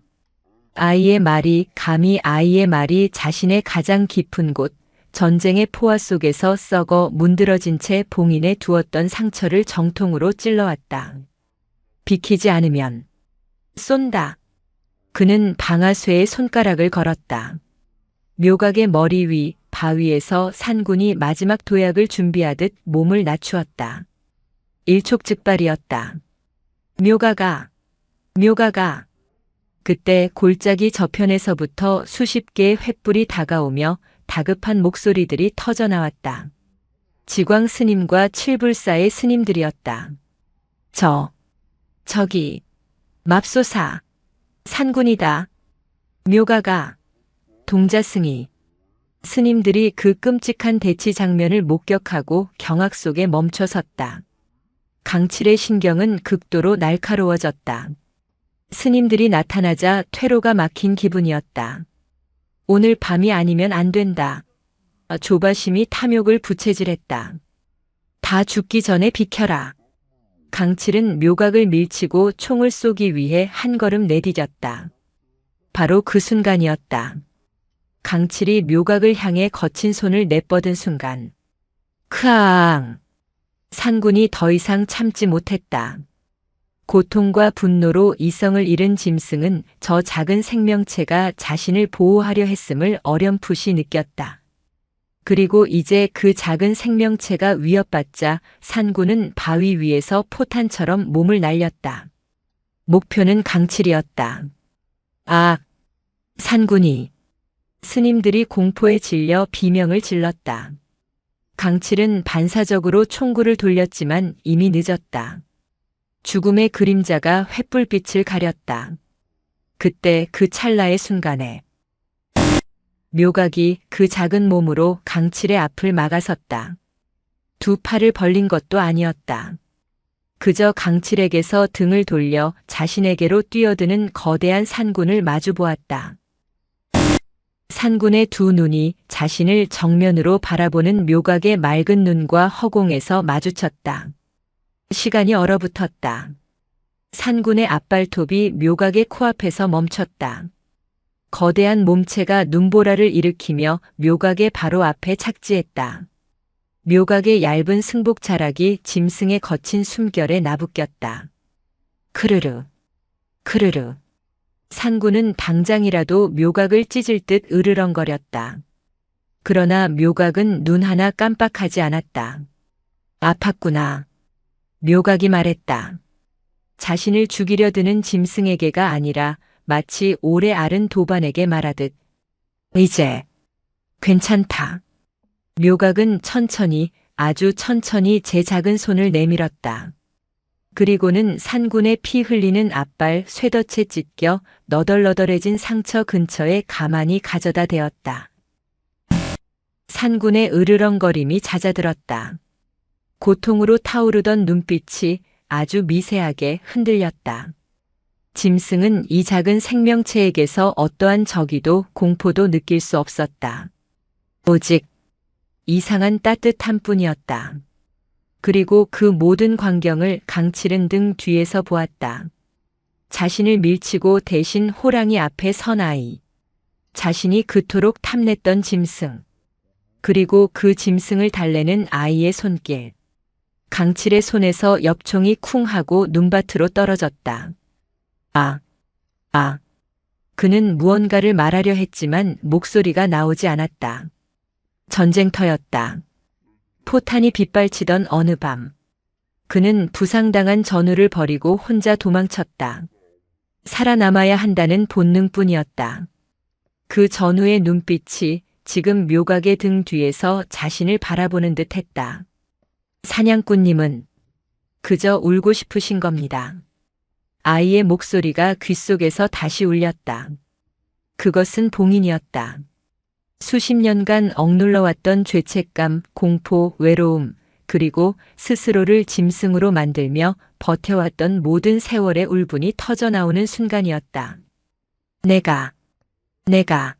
아이의 말이 감히 아이의 말이 자신의 가장 깊은 곳, 전쟁의 포화 속에서 썩어 문드러진 채 봉인해 두었던 상처를 정통으로 찔러왔다. 비키지 않으면 쏜다. 그는 방아쇠에 손가락을 걸었다. 묘각의 머리 위, 바위에서 산군이 마지막 도약을 준비하듯 몸을 낮추었다. 일촉즉발이었다. 묘가가. 그때 골짜기 저편에서부터 수십 개의 횃불이 다가오며 다급한 목소리들이 터져나왔다. 지광 스님과 칠불사의 스님들이었다. 저기, 맙소사, 산군이다. 묘가가, 동자승이. 스님들이 그 끔찍한 대치 장면을 목격하고 경악 속에 멈춰섰다. 강칠의 신경은 극도로 날카로워졌다. 스님들이 나타나자 퇴로가 막힌 기분이었다. 오늘 밤이 아니면 안 된다. 조바심이 탐욕을 부채질했다. 다 죽기 전에 비켜라. 강칠은 묘각을 밀치고 총을 쏘기 위해 한 걸음 내디뎠다. 바로 그 순간이었다. 강칠이 묘각을 향해 거친 손을 내뻗은 순간. 크앙! 산군이 더 이상 참지 못했다. 고통과 분노로 이성을 잃은 짐승은 저 작은 생명체가 자신을 보호하려 했음을 어렴풋이 느꼈다. 그리고 이제 그 작은 생명체가 위협받자 산군은 바위 위에서 포탄처럼 몸을 날렸다. 목표는 강칠이었다. 아! 산군이! 스님들이 공포에 질려 비명을 질렀다. 강칠은 반사적으로 총구를 돌렸지만 이미 늦었다. 죽음의 그림자가 횃불빛을 가렸다. 그때 그 찰나의 순간에 묘각이 그 작은 몸으로 강칠의 앞을 막아섰다. 두 팔을 벌린 것도 아니었다. 그저 강칠에게서 등을 돌려 자신에게로 뛰어드는 거대한 산군을 마주보았다. 산군의 두 눈이 자신을 정면으로 바라보는 묘각의 맑은 눈과 허공에서 마주쳤다. 시간이 얼어붙었다. 산군의 앞발톱이 묘각의 코앞에서 멈췄다. 거대한 몸체가 눈보라를 일으키며 묘각의 바로 앞에 착지했다. 묘각의 얇은 승복 자락이 짐승의 거친 숨결에 나부꼈다. 크르르, 크르르. 산군은 당장이라도 묘각을 찢을 듯 으르렁거렸다. 그러나 묘각은 눈 하나 깜빡하지 않았다. 아팠구나. 묘각이 말했다. 자신을 죽이려 드는 짐승에게가 아니라 마치 오래 앓은 도반에게 말하듯. 이제 괜찮다. 묘각은 천천히, 아주 천천히 제 작은 손을 내밀었다. 그리고는 산군의 피 흘리는 앞발 쇠덫에 찢겨 너덜너덜해진 상처 근처에 가만히 가져다 대었다. 산군의 으르렁거림이 잦아들었다. 고통으로 타오르던 눈빛이 아주 미세하게 흔들렸다. 짐승은 이 작은 생명체에게서 어떠한 적이도 공포도 느낄 수 없었다. 오직 이상한 따뜻함 뿐이었다. 그리고 그 모든 광경을 강칠은 등 뒤에서 보았다. 자신을 밀치고 대신 호랑이 앞에 선 아이. 자신이 그토록 탐냈던 짐승. 그리고 그 짐승을 달래는 아이의 손길. 강칠의 손에서 엽총이 쿵 하고 눈밭으로 떨어졌다. 아, 아. 그는 무언가를 말하려 했지만 목소리가 나오지 않았다. 전쟁터였다. 포탄이 빗발치던 어느 밤. 그는 부상당한 전우를 버리고 혼자 도망쳤다. 살아남아야 한다는 본능뿐이었다. 그 전우의 눈빛이 지금 묘각의 등 뒤에서 자신을 바라보는 듯 했다. 사냥꾼님은 그저 울고 싶으신 겁니다. 아이의 목소리가 귓속에서 다시 울렸다. 그것은 봉인이었다. 수십 년간 억눌러왔던 죄책감, 공포, 외로움, 그리고 스스로를 짐승으로 만들며 버텨왔던 모든 세월의 울분이 터져나오는 순간이었다. 내가.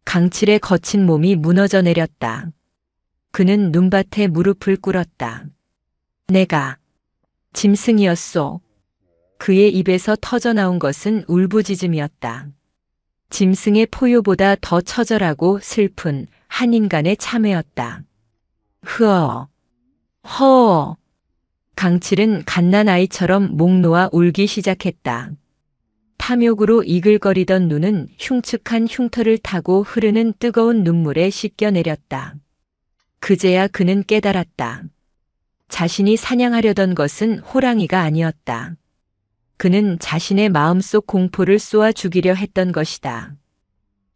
강칠의 거친 몸이 무너져 내렸다. 그는 눈밭에 무릎을 꿇었다. 내가 짐승이었소. 그의 입에서 터져나온 것은 울부짖음이었다. 짐승의 포효보다 더 처절하고 슬픈 한 인간의 참회였다. 흐어. 허어. 강칠은 갓난아이처럼 목 놓아 울기 시작했다. 탐욕으로 이글거리던 눈은 흉측한 흉터를 타고 흐르는 뜨거운 눈물에 씻겨내렸다. 그제야 그는 깨달았다. 자신이 사냥하려던 것은 호랑이가 아니었다. 그는 자신의 마음속 공포를 쏘아 죽이려 했던 것이다.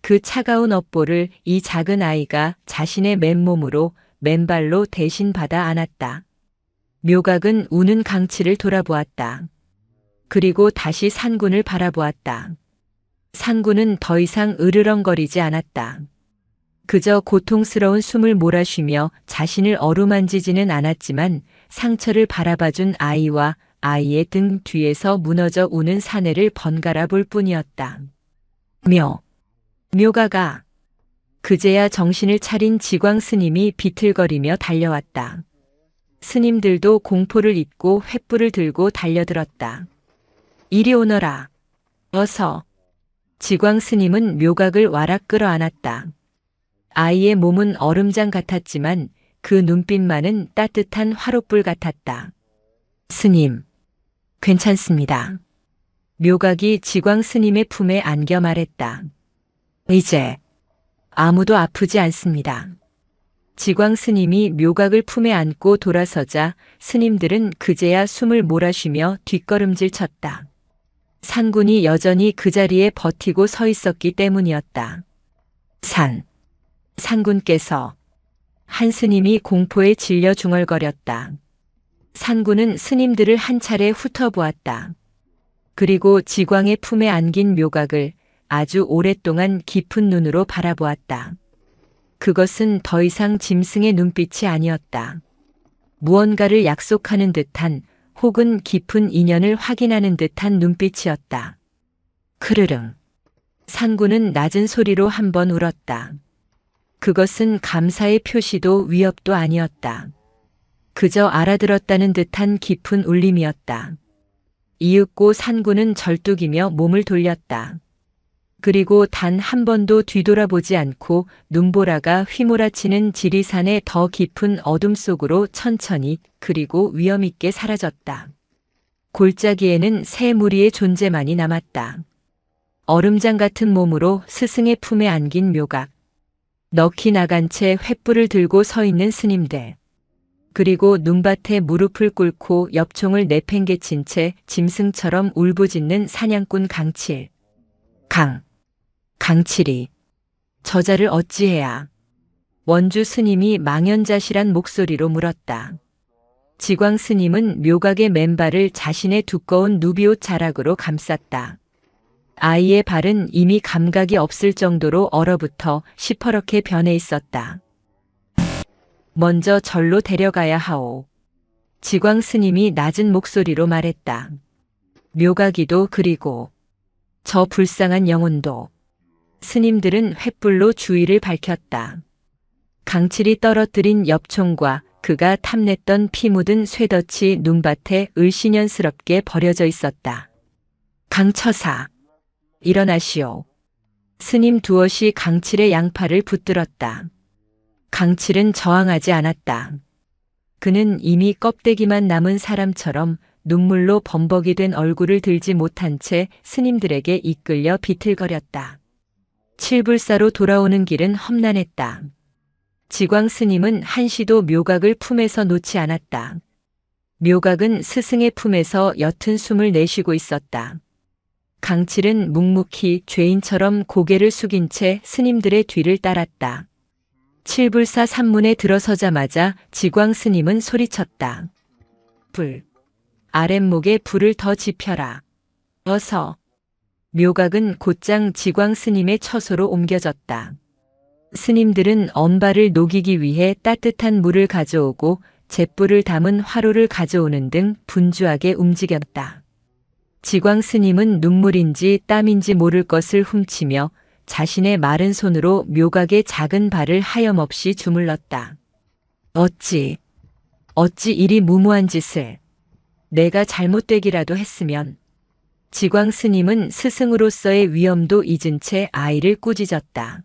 그 차가운 업보를 이 작은 아이가 자신의 맨몸으로 맨발로 대신 받아 안았다. 묘각은 우는 강칠을 돌아보았다. 그리고 다시 산군을 바라보았다. 산군은 더 이상 으르렁거리지 않았다. 그저 고통스러운 숨을 몰아쉬며 자신을 어루만지지는 않았지만 상처를 바라봐준 아이와 아이의 등 뒤에서 무너져 우는 사내를 번갈아 볼 뿐이었다. 묘가가. 그제야 정신을 차린 지광 스님이 비틀거리며 달려왔다. 스님들도 공포를 잊고 횃불을 들고 달려들었다. 이리 오너라. 어서. 지광 스님은 묘각을 와락 끌어안았다. 아이의 몸은 얼음장 같았지만 그 눈빛만은 따뜻한 화롯불 같았다. 스님, 괜찮습니다. 묘각이 지광 스님의 품에 안겨 말했다. 이제 아무도 아프지 않습니다. 지광 스님이 묘각을 품에 안고 돌아서자 스님들은 그제야 숨을 몰아쉬며 뒷걸음질 쳤다. 산군이 여전히 그 자리에 버티고 서 있었기 때문이었다. 산군께서. 한 스님이 공포에 질려 중얼거렸다. 산군은 스님들을 한 차례 훑어보았다. 그리고 지광의 품에 안긴 묘각을 아주 오랫동안 깊은 눈으로 바라보았다. 그것은 더 이상 짐승의 눈빛이 아니었다. 무언가를 약속하는 듯한 혹은 깊은 인연을 확인하는 듯한 눈빛이었다. 크르릉. 산군은 낮은 소리로 한 번 울었다. 그것은 감사의 표시도 위협도 아니었다. 그저 알아들었다는 듯한 깊은 울림이었다. 이윽고 산군은 절뚝이며 몸을 돌렸다. 그리고 단 한 번도 뒤돌아보지 않고 눈보라가 휘몰아치는 지리산의 더 깊은 어둠 속으로 천천히 그리고 위엄있게 사라졌다. 골짜기에는 새 무리의 존재만이 남았다. 얼음장 같은 몸으로 스승의 품에 안긴 묘각. 넋이 나간 채 횃불을 들고 서 있는 스님들. 그리고 눈밭에 무릎을 꿇고 엽총을 내팽개친 채 짐승처럼 울부짖는 사냥꾼 강칠. 강칠이. 저자를 어찌해야. 원주 스님이 망연자실한 목소리로 물었다. 지광 스님은 묘각의 맨발을 자신의 두꺼운 누비옷 자락으로 감쌌다. 아이의 발은 이미 감각이 없을 정도로 얼어붙어 시퍼렇게 변해 있었다. 먼저 절로 데려가야 하오. 지광 스님이 낮은 목소리로 말했다. 묘각이도 그리고 저 불쌍한 영혼도. 스님들은 횃불로 주위를 밝혔다. 강칠이 떨어뜨린 엽총과 그가 탐냈던 피 묻은 쇠덫이 눈밭에 을씨년스럽게 버려져 있었다. 강처사. 일어나시오. 스님 두엇이 강칠의 양팔을 붙들었다. 강칠은 저항하지 않았다. 그는 이미 껍데기만 남은 사람처럼 눈물로 범벅이 된 얼굴을 들지 못한 채 스님들에게 이끌려 비틀거렸다. 칠불사로 돌아오는 길은 험난했다. 지광 스님은 한시도 묘각을 품에서 놓지 않았다. 묘각은 스승의 품에서 옅은 숨을 내쉬고 있었다. 강칠은 묵묵히 죄인처럼 고개를 숙인 채 스님들의 뒤를 따랐다. 칠불사 산문에 들어서자마자 지광 스님은 소리쳤다. 불. 아랫목에 불을 더 지펴라. 어서. 묘각은 곧장 지광 스님의 처소로 옮겨졌다. 스님들은 언발을 녹이기 위해 따뜻한 물을 가져오고 잿불을 담은 화로를 가져오는 등 분주하게 움직였다. 지광 스님은 눈물인지 땀인지 모를 것을 훔치며 자신의 마른 손으로 묘각의 작은 발을 하염없이 주물렀다. 어찌 이리 무모한 짓을. 내가 잘못되기라도 했으면. 지광 스님은 스승으로서의 위엄도 잊은 채 아이를 꾸짖었다.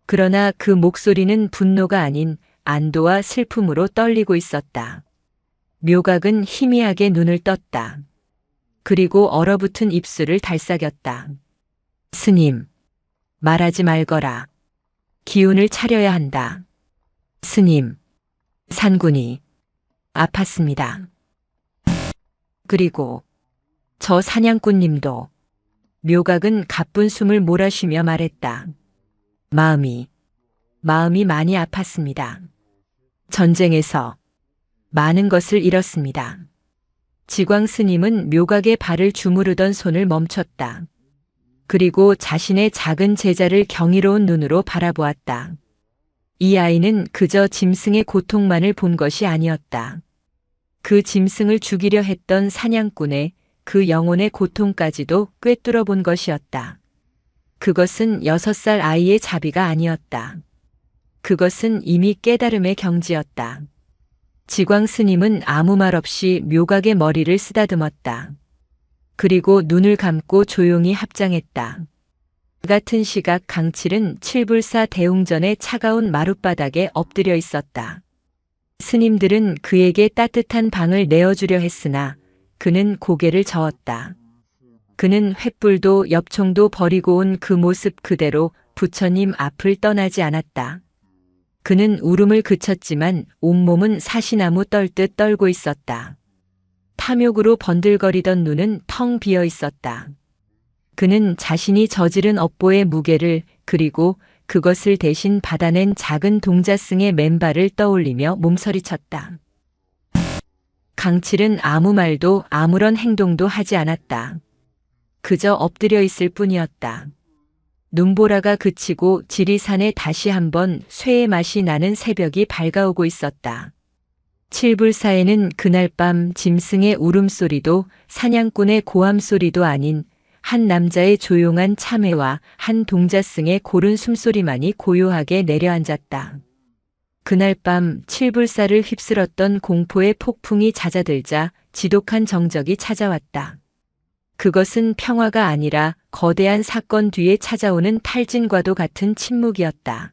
그러나 그 목소리는 분노가 아닌 안도와 슬픔으로 떨리고 있었다. 묘각은 희미하게 눈을 떴다. 그리고 얼어붙은 입술을 달싹였다. 스님, 말하지 말거라. 기운을 차려야 한다. 스님, 산군이 아팠습니다. 그리고 저 사냥꾼님도. 묘각은 가쁜 숨을 몰아쉬며 말했다. 마음이 많이 아팠습니다. 전쟁에서 많은 것을 잃었습니다. 지광 스님은 묘각의 발을 주무르던 손을 멈췄다. 그리고 자신의 작은 제자를 경이로운 눈으로 바라보았다. 이 아이는 그저 짐승의 고통만을 본 것이 아니었다. 그 짐승을 죽이려 했던 사냥꾼의 그 영혼의 고통까지도 꿰뚫어 본 것이었다. 그것은 6살 아이의 자비가 아니었다. 그것은 이미 깨달음의 경지였다. 지광 스님은 아무 말 없이 묘각의 머리를 쓰다듬었다. 그리고 눈을 감고 조용히 합장했다. 같은 시각 강칠은 칠불사 대웅전의 차가운 마룻바닥에 엎드려 있었다. 스님들은 그에게 따뜻한 방을 내어주려 했으나 그는 고개를 저었다. 그는 횃불도 엽총도 버리고 온 그 모습 그대로 부처님 앞을 떠나지 않았다. 그는 울음을 그쳤지만 온몸은 사시나무 떨듯 떨고 있었다. 탐욕으로 번들거리던 눈은 텅 비어 있었다. 그는 자신이 저지른 업보의 무게를 그리고 그것을 대신 받아낸 작은 동자승의 맨발을 떠올리며 몸서리쳤다. 강칠은 아무 말도 아무런 행동도 하지 않았다. 그저 엎드려 있을 뿐이었다. 눈보라가 그치고 지리산에 다시 한번 쇠의 맛이 나는 새벽이 밝아오고 있었다. 칠불사에는 그날 밤 짐승의 울음소리도 사냥꾼의 고함소리도 아닌 한 남자의 조용한 참회와 한 동자승의 고른 숨소리만이 고요하게 내려앉았다. 그날 밤 칠불사를 휩쓸었던 공포의 폭풍이 잦아들자 지독한 정적이 찾아왔다. 그것은 평화가 아니라 거대한 사건 뒤에 찾아오는 탈진과도 같은 침묵이었다.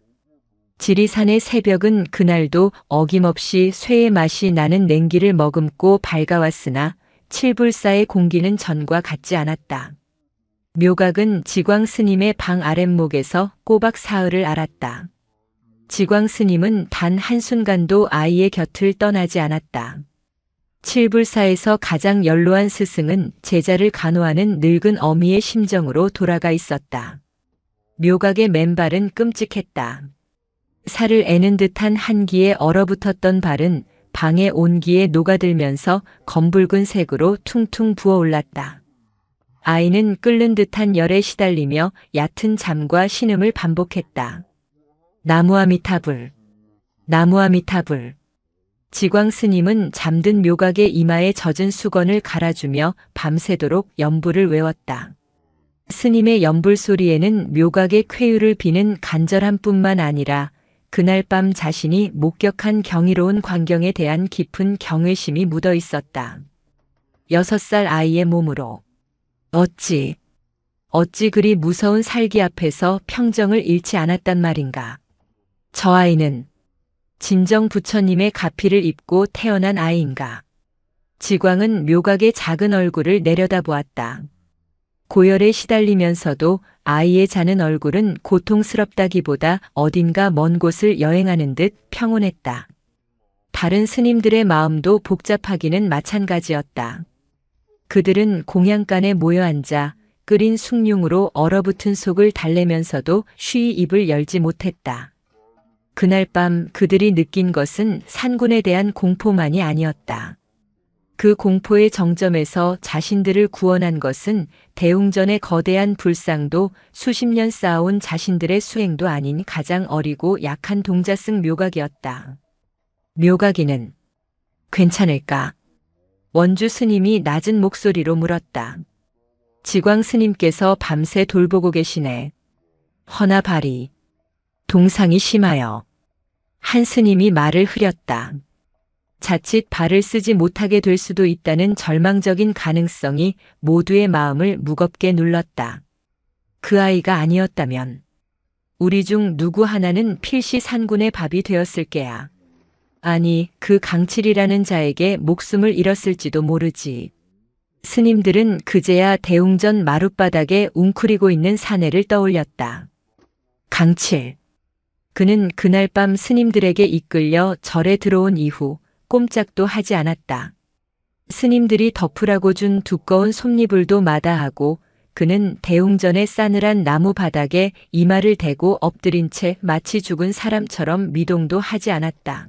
지리산의 새벽은 그날도 어김없이 쇠의 맛이 나는 냉기를 머금고 밝아왔으나 칠불사의 공기는 전과 같지 않았다. 묘각은 지광 스님의 방 아랫목에서 꼬박 사흘을 앓았다. 지광 스님은 단 한순간도 아이의 곁을 떠나지 않았다. 칠불사에서 가장 연로한 스승은 제자를 간호하는 늙은 어미의 심정으로 돌아가 있었다. 묘각의 맨발은 끔찍했다. 살을 애는 듯한 한기에 얼어붙었던 발은 방의 온기에 녹아들면서 검붉은 색으로 퉁퉁 부어올랐다. 아이는 끓는 듯한 열에 시달리며 얕은 잠과 신음을 반복했다. 나무아미타불, 나무아미타불. 지광 스님은 잠든 묘각의 이마에 젖은 수건을 갈아주며 밤새도록 연불을 외웠다. 스님의 연불 소리에는 묘각의 쾌유를 비는 간절함뿐만 아니라 그날 밤 자신이 목격한 경이로운 광경에 대한 깊은 경외심이 묻어 있었다. 6살 아이의 몸으로 어찌 그리 무서운 살기 앞에서 평정을 잃지 않았단 말인가. 저 아이는 진정 부처님의 가피를 입고 태어난 아이인가. 지광은 묘각의 작은 얼굴을 내려다보았다. 고열에 시달리면서도 아이의 자는 얼굴은 고통스럽다기보다 어딘가 먼 곳을 여행하는 듯 평온했다. 다른 스님들의 마음도 복잡하기는 마찬가지였다. 그들은 공양간에 모여 앉아 끓인 숭늉으로 얼어붙은 속을 달래면서도 쉬이 입을 열지 못했다. 그날 밤 그들이 느낀 것은 산군에 대한 공포만이 아니었다. 그 공포의 정점에서 자신들을 구원한 것은 대웅전의 거대한 불상도 수십 년 쌓아온 자신들의 수행도 아닌 가장 어리고 약한 동자승 묘각이었다. 묘각이는 괜찮을까? 원주 스님이 낮은 목소리로 물었다. 지광 스님께서 밤새 돌보고 계시네. 허나 발이 동상이 심하여. 한 스님이 말을 흐렸다. 자칫 발을 쓰지 못하게 될 수도 있다는 절망적인 가능성이 모두의 마음을 무겁게 눌렀다. 그 아이가 아니었다면 우리 중 누구 하나는 필시 산군의 밥이 되었을 게야. 아니, 그 강칠이라는 자에게 목숨을 잃었을지도 모르지. 스님들은 그제야 대웅전 마룻바닥에 웅크리고 있는 사내를 떠올렸다. 강칠. 그는 그날 밤 스님들에게 이끌려 절에 들어온 이후 꼼짝도 하지 않았다. 스님들이 덮으라고 준 두꺼운 솜니불도 마다하고 그는 대웅전의 싸늘한 나무 바닥에 이마를 대고 엎드린 채 마치 죽은 사람처럼 미동도 하지 않았다.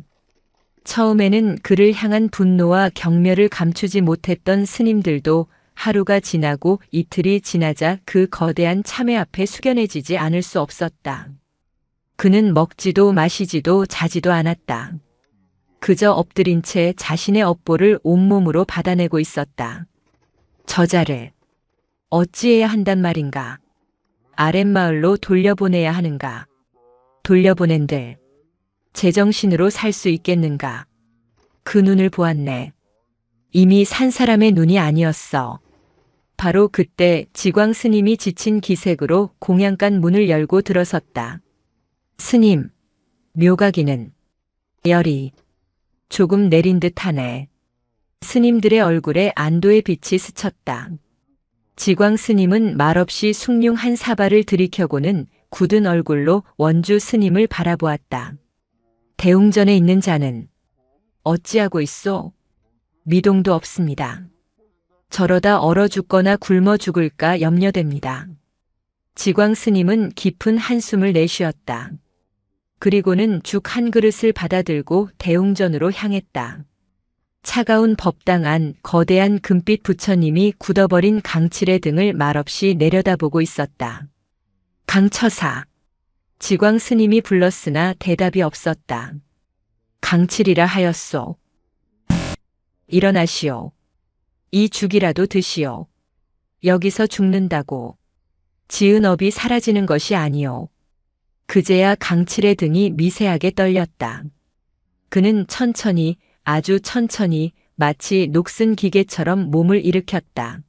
처음에는 그를 향한 분노와 경멸을 감추지 못했던 스님들도 하루가 지나고 이틀이 지나자 그 거대한 참회 앞에 숙연해지지 않을 수 없었다. 그는 먹지도 마시지도 자지도 않았다. 그저 엎드린 채 자신의 업보를 온몸으로 받아내고 있었다. 저자를 어찌해야 한단 말인가. 아랫마을로 돌려보내야 하는가? 돌려보낸들 제정신으로 살 수 있겠는가? 그 눈을 보았네. 이미 산 사람의 눈이 아니었어. 바로 그때 지광 스님이 지친 기색으로 공양간 문을 열고 들어섰다. 스님, 묘각이는 열이 조금 내린 듯하네. 스님들의 얼굴에 안도의 빛이 스쳤다. 지광 스님은 말없이 숭늉 한 사발을 들이켜고는 굳은 얼굴로 원주 스님을 바라보았다. 대웅전에 있는 자는 어찌하고 있소? 미동도 없습니다. 저러다 얼어 죽거나 굶어 죽을까 염려됩니다. 지광 스님은 깊은 한숨을 내쉬었다. 그리고는 죽 한 그릇을 받아들고 대웅전으로 향했다. 차가운 법당 안 거대한 금빛 부처님이 굳어버린 강칠의 등을 말없이 내려다보고 있었다. 강처사. 지광 스님이 불렀으나 대답이 없었다. 강칠이라 하였소. 일어나시오. 이 죽이라도 드시오. 여기서 죽는다고 지은 업이 사라지는 것이 아니오. 그제야 강칠의 등이 미세하게 떨렸다. 그는 천천히, 아주 천천히 마치 녹슨 기계처럼 몸을 일으켰다.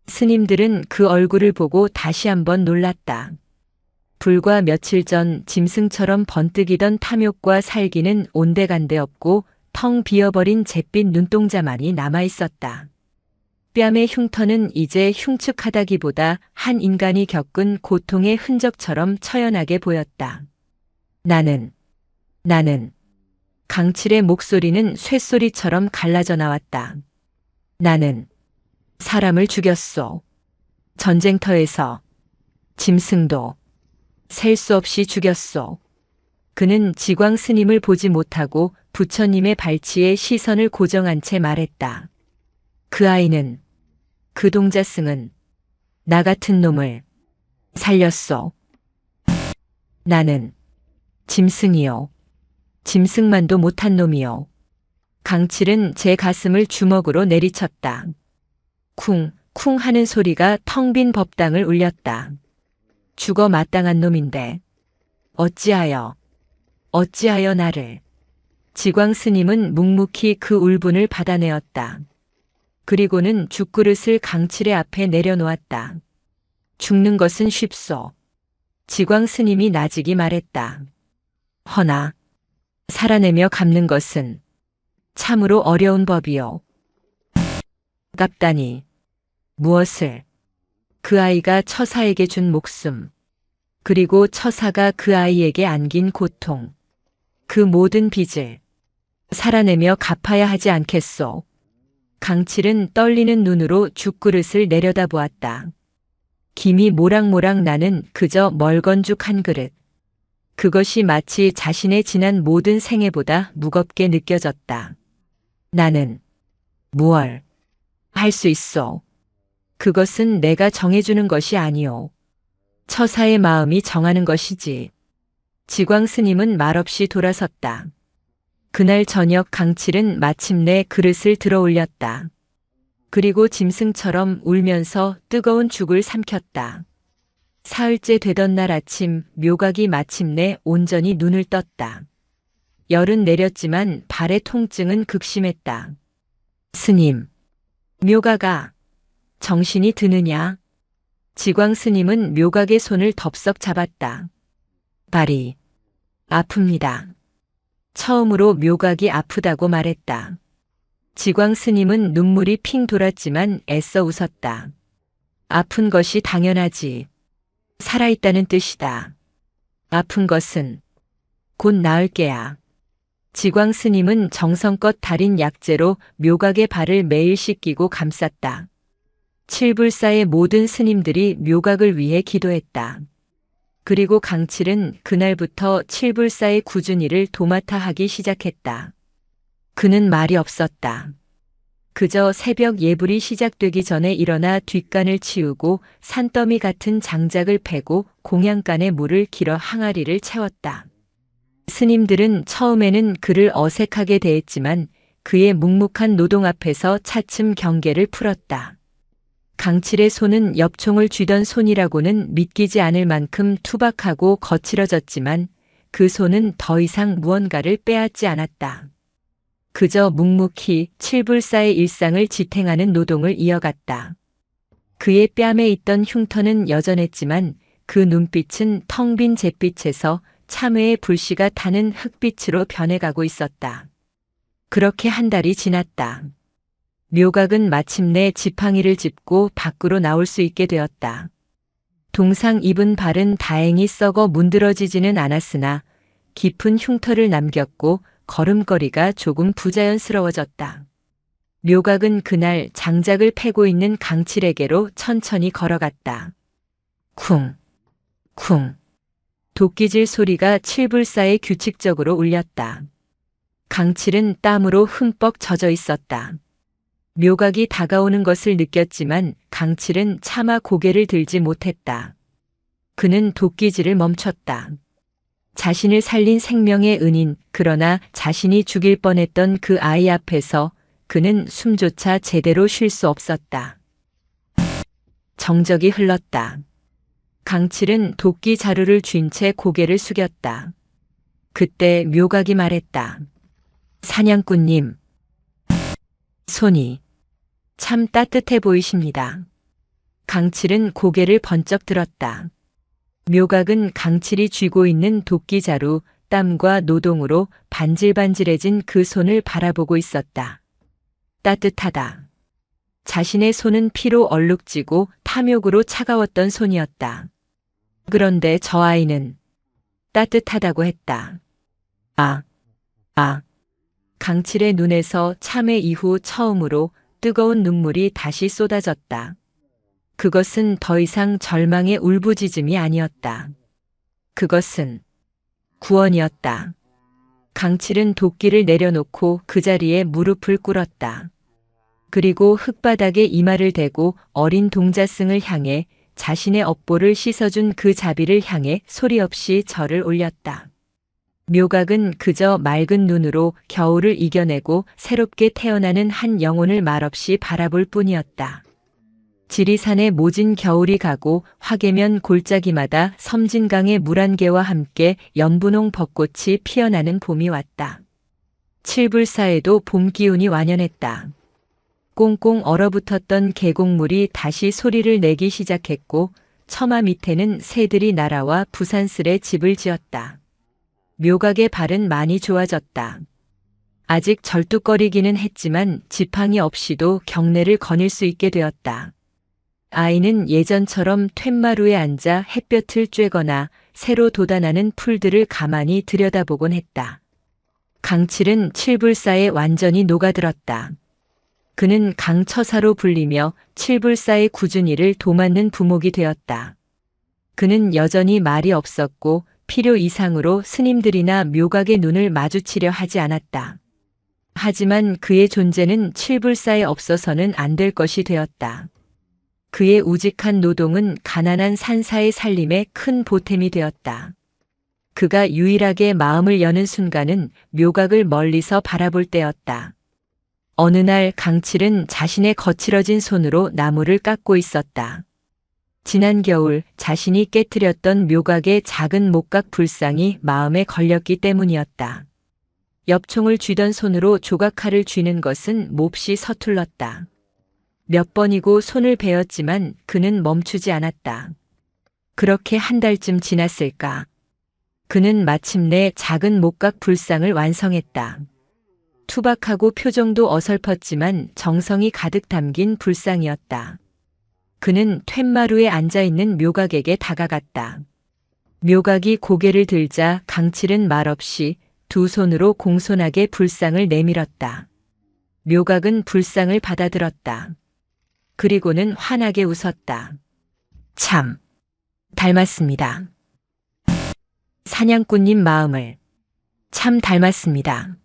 스님들은 그 얼굴을 보고 다시 한번 놀랐다. 불과 며칠 전 짐승처럼 번뜩이던 탐욕과 살기는 온데간데 없고 텅 비어버린 잿빛 눈동자만이 남아있었다. 뺨의 흉터는 이제 흉측하다기보다 한 인간이 겪은 고통의 흔적처럼 처연하게 보였다. 나는 강칠의 목소리는 쇳소리처럼 갈라져 나왔다. 나는 사람을 죽였소. 전쟁터에서 짐승도 셀 수 없이 죽였소. 그는 지광 스님을 보지 못하고 부처님의 발치에 시선을 고정한 채 말했다. 그 아이는, 그 동자승은 나 같은 놈을 살렸소. 나는 짐승이요. 짐승만도 못한 놈이요. 강칠은 제 가슴을 주먹으로 내리쳤다. 쿵, 쿵 하는 소리가 텅 빈 법당을 울렸다. 죽어 마땅한 놈인데 어찌하여 나를. 지광 스님은 묵묵히 그 울분을 받아내었다. 그리고는 죽그릇을 강칠의 앞에 내려놓았다. 죽는 것은 쉽소. 지광 스님이 나직이 말했다. 허나 살아내며 갚는 것은 참으로 어려운 법이요. 깝다니. 무엇을? 그 아이가 처사에게 준 목숨, 그리고 처사가 그 아이에게 안긴 고통, 그 모든 빚을 살아내며 갚아야 하지 않겠소. 강칠은 떨리는 눈으로 죽그릇을 내려다보았다. 김이 모락모락 나는 그저 멀건 죽 한 그릇. 그것이 마치 자신의 지난 모든 생애보다 무겁게 느껴졌다. 나는 무얼 할 수 있소. 그것은 내가 정해주는 것이 아니오. 처사의 마음이 정하는 것이지. 지광 스님은 말없이 돌아섰다. 그날 저녁 강칠은 마침내 그릇을 들어 올렸다. 그리고 짐승처럼 울면서 뜨거운 죽을 삼켰다. 사흘째 되던 날 아침 묘각이 마침내 온전히 눈을 떴다. 열은 내렸지만 발의 통증은 극심했다. 스님, 묘각아, 정신이 드느냐? 지광 스님은 묘각의 손을 덥석 잡았다. 발이 아픕니다. 처음으로 묘각이 아프다고 말했다. 지광 스님은 눈물이 핑 돌았지만 애써 웃었다. 아픈 것이 당연하지. 살아있다는 뜻이다. 아픈 것은 곧 나을 게야. 지광 스님은 정성껏 달인 약재로 묘각의 발을 매일 씻기고 감쌌다. 칠불사의 모든 스님들이 묘각을 위해 기도했다. 그리고 강칠은 그날부터 칠불사의 꾸준히를 도맡아 하기 시작했다. 그는 말이 없었다. 그저 새벽 예불이 시작되기 전에 일어나 뒷간을 치우고 산더미 같은 장작을 패고 공양간에 물을 길어 항아리를 채웠다. 스님들은 처음에는 그를 어색하게 대했지만 그의 묵묵한 노동 앞에서 차츰 경계를 풀었다. 강칠의 손은 엽총을 쥐던 손이라고는 믿기지 않을 만큼 투박하고 거칠어졌지만 그 손은 더 이상 무언가를 빼앗지 않았다. 그저 묵묵히 칠불사의 일상을 지탱하는 노동을 이어갔다. 그의 뺨에 있던 흉터는 여전했지만 그 눈빛은 텅 빈 잿빛에서 참회의 불씨가 타는 흑빛으로 변해가고 있었다. 그렇게 한 달이 지났다. 묘각은 마침내 지팡이를 짚고 밖으로 나올 수 있게 되었다. 동상 입은 발은 다행히 썩어 문드러지지는 않았으나 깊은 흉터를 남겼고 걸음걸이가 조금 부자연스러워졌다. 묘각은 그날 장작을 패고 있는 강칠에게로 천천히 걸어갔다. 쿵, 쿵. 도끼질 소리가 칠불사에 규칙적으로 울렸다. 강칠은 땀으로 흠뻑 젖어 있었다. 묘각이 다가오는 것을 느꼈지만 강칠은 차마 고개를 들지 못했다. 그는 도끼질을 멈췄다. 자신을 살린 생명의 은인, 그러나 자신이 죽일 뻔했던 그 아이 앞에서 그는 숨조차 제대로 쉴 수 없었다. 정적이 흘렀다. 강칠은 도끼 자루를 쥔 채 고개를 숙였다. 그때 묘각이 말했다. 사냥꾼님, 손이 참 따뜻해 보이십니다. 강칠은 고개를 번쩍 들었다. 묘각은 강칠이 쥐고 있는 도끼 자루, 땀과 노동으로 반질반질해진 그 손을 바라보고 있었다. 따뜻하다. 자신의 손은 피로 얼룩지고 탐욕으로 차가웠던 손이었다. 그런데 저 아이는 따뜻하다고 했다. 아, 아. 강칠의 눈에서 참회 이후 처음으로 뜨거운 눈물이 다시 쏟아졌다. 그것은 더 이상 절망의 울부짖음이 아니었다. 그것은 구원이었다. 강칠은 도끼를 내려놓고 그 자리에 무릎을 꿇었다. 그리고 흙바닥에 이마를 대고 어린 동자승을 향해 자신의 업보를 씻어준 그 자비를 향해 소리 없이 절을 올렸다. 묘각은 그저 맑은 눈으로 겨울을 이겨내고 새롭게 태어나는 한 영혼을 말없이 바라볼 뿐이었다. 지리산의 모진 겨울이 가고 화개면 골짜기마다 섬진강의 물안개와 함께 연분홍 벚꽃이 피어나는 봄이 왔다. 칠불사에도 봄 기운이 완연했다. 꽁꽁 얼어붙었던 계곡물이 다시 소리를 내기 시작했고 처마 밑에는 새들이 날아와 부산스레 집을 지었다. 묘각의 발은 많이 좋아졌다. 아직 절뚝거리기는 했지만 지팡이 없이도 경내를 거닐 수 있게 되었다. 아이는 예전처럼 툇마루에 앉아 햇볕을 쬐거나 새로 돋아나는 풀들을 가만히 들여다보곤 했다. 강칠은 칠불사에 완전히 녹아들었다. 그는 강처사로 불리며 칠불사의 꾸준히를 도맡는 부목이 되었다. 그는 여전히 말이 없었고 필요 이상으로 스님들이나 묘각의 눈을 마주치려 하지 않았다. 하지만 그의 존재는 칠불사에 없어서는 안 될 것이 되었다. 그의 우직한 노동은 가난한 산사의 살림에 큰 보탬이 되었다. 그가 유일하게 마음을 여는 순간은 묘각을 멀리서 바라볼 때였다. 어느 날 강칠은 자신의 거칠어진 손으로 나무를 깎고 있었다. 지난 겨울 자신이 깨트렸던 묘각의 작은 목각 불상이 마음에 걸렸기 때문이었다. 엽총을 쥐던 손으로 조각칼을 쥐는 것은 몹시 서툴렀다. 몇 번이고 손을 베었지만 그는 멈추지 않았다. 그렇게 한 달쯤 지났을까. 그는 마침내 작은 목각 불상을 완성했다. 투박하고 표정도 어설펐지만 정성이 가득 담긴 불상이었다. 그는 툇마루에 앉아있는 묘각에게 다가갔다. 묘각이 고개를 들자 강칠은 말없이 두 손으로 공손하게 불상을 내밀었다. 묘각은 불상을 받아들었다. 그리고는 환하게 웃었다. 참, 닮았습니다. 사냥꾼님 마음을 참 닮았습니다.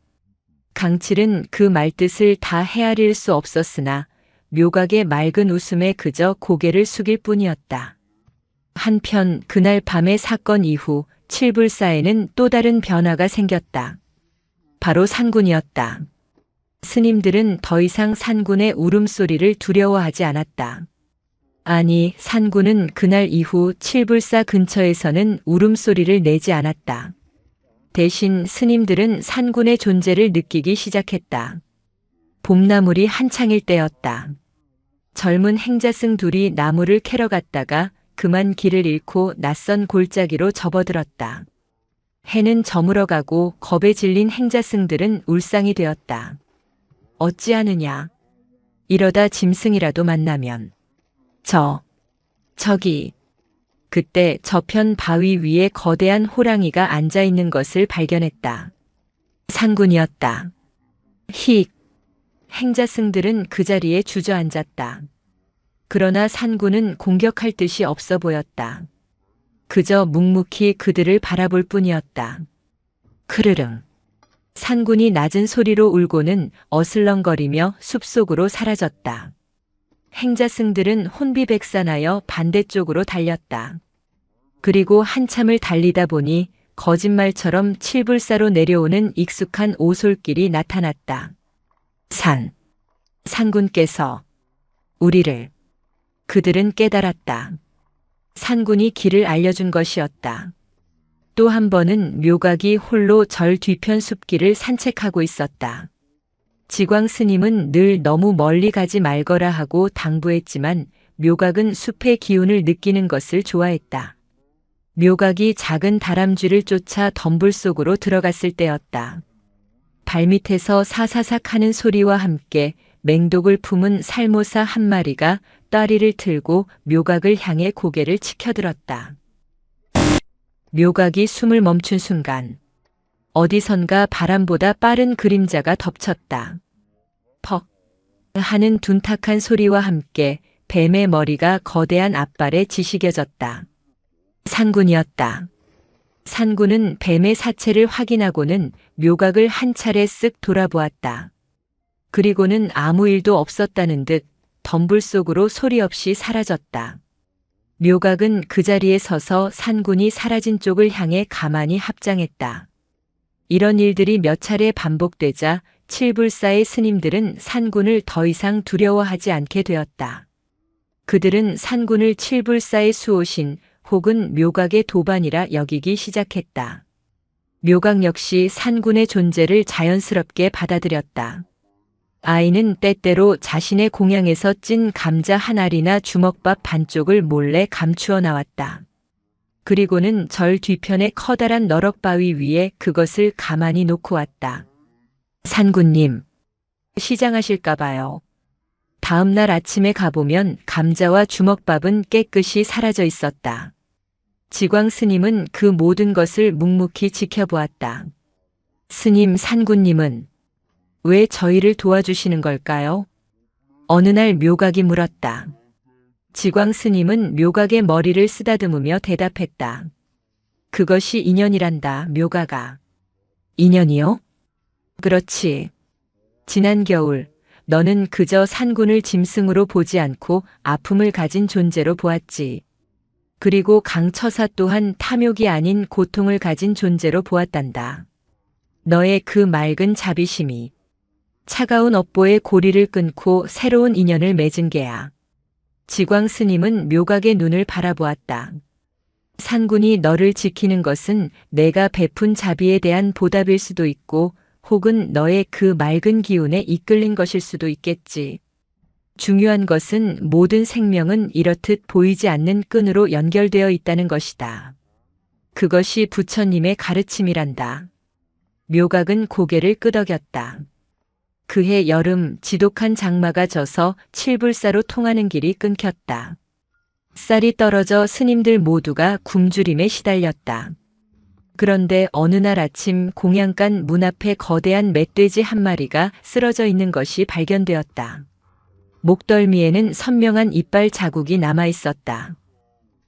강칠은 그 말뜻을 다 헤아릴 수 없었으나 묘각의 맑은 웃음에 그저 고개를 숙일 뿐이었다. 한편 그날 밤의 사건 이후 칠불사에는 또 다른 변화가 생겼다. 바로 산군이었다. 스님들은 더 이상 산군의 울음소리를 두려워하지 않았다. 아니, 산군은 그날 이후 칠불사 근처에서는 울음소리를 내지 않았다. 대신 스님들은 산군의 존재를 느끼기 시작했다. 봄나물이 한창일 때였다. 젊은 행자승 둘이 나무를 캐러 갔다가 그만 길을 잃고 낯선 골짜기로 접어들었다. 해는 저물어가고 겁에 질린 행자승들은 울상이 되었다. 어찌하느냐. 이러다 짐승이라도 만나면. 저기. 그때 저편 바위 위에 거대한 호랑이가 앉아 있는 것을 발견했다. 산군이었다. 힉. 행자승들은 그 자리에 주저앉았다. 그러나 산군은 공격할 뜻이 없어 보였다. 그저 묵묵히 그들을 바라볼 뿐이었다. 크르릉. 산군이 낮은 소리로 울고는 어슬렁거리며 숲속으로 사라졌다. 행자승들은 혼비백산하여 반대쪽으로 달렸다. 그리고 한참을 달리다 보니 거짓말처럼 칠불사로 내려오는 익숙한 오솔길이 나타났다. 산군께서 우리를. 그들은 깨달았다. 산군이 길을 알려준 것이었다. 또 한 번은 묘각이 홀로 절 뒤편 숲길을 산책하고 있었다. 지광 스님은 늘 너무 멀리 가지 말거라 하고 당부했지만 묘각은 숲의 기운을 느끼는 것을 좋아했다. 묘각이 작은 다람쥐를 쫓아 덤불 속으로 들어갔을 때였다. 발밑에서 사사삭 하는 소리와 함께 맹독을 품은 살모사 한 마리가 따리를 틀고 묘각을 향해 고개를 치켜들었다. 묘각이 숨을 멈춘 순간 어디선가 바람보다 빠른 그림자가 덮쳤다. 퍽 하는 둔탁한 소리와 함께 뱀의 머리가 거대한 앞발에 지시겨졌다. 산군이었다. 산군은 뱀의 사체를 확인하고는 묘각을 한 차례 쓱 돌아보았다. 그리고는 아무 일도 없었다는 듯 덤불 속으로 소리 없이 사라졌다. 묘각은 그 자리에 서서 산군이 사라진 쪽을 향해 가만히 합장했다. 이런 일들이 몇 차례 반복되자 칠불사의 스님들은 산군을 더 이상 두려워하지 않게 되었다. 그들은 산군을 칠불사의 수호신 혹은 묘각의 도반이라 여기기 시작했다. 묘각 역시 산군의 존재를 자연스럽게 받아들였다. 아이는 때때로 자신의 공양에서 찐 감자 한 알이나 주먹밥 반쪽을 몰래 감추어 나왔다. 그리고는 절 뒤편의 커다란 너럭바위 위에 그것을 가만히 놓고 왔다. 산군님, 시장하실까봐요. 다음 날 아침에 가보면 감자와 주먹밥은 깨끗이 사라져 있었다. 지광 스님은 그 모든 것을 묵묵히 지켜보았다. 스님, 산군님은 왜 저희를 도와주시는 걸까요? 어느 날 묘각이 물었다. 지광 스님은 묘각의 머리를 쓰다듬으며 대답했다. 그것이 인연이란다, 묘각아. 인연이요? 그렇지. 지난 겨울 너는 그저 산군을 짐승으로 보지 않고 아픔을 가진 존재로 보았지. 그리고 강처사 또한 탐욕이 아닌 고통을 가진 존재로 보았단다. 너의 그 맑은 자비심이 차가운 업보의 고리를 끊고 새로운 인연을 맺은 게야. 지광 스님은 묘각의 눈을 바라보았다. 산군이 너를 지키는 것은 내가 베푼 자비에 대한 보답일 수도 있고 혹은 너의 그 맑은 기운에 이끌린 것일 수도 있겠지. 중요한 것은 모든 생명은 이렇듯 보이지 않는 끈으로 연결되어 있다는 것이다. 그것이 부처님의 가르침이란다. 묘각은 고개를 끄덕였다. 그해 여름 지독한 장마가 져서 칠불사로 통하는 길이 끊겼다. 쌀이 떨어져 스님들 모두가 굶주림에 시달렸다. 그런데 어느 날 아침 공양간 문 앞에 거대한 멧돼지 한 마리가 쓰러져 있는 것이 발견되었다. 목덜미에는 선명한 이빨 자국이 남아 있었다.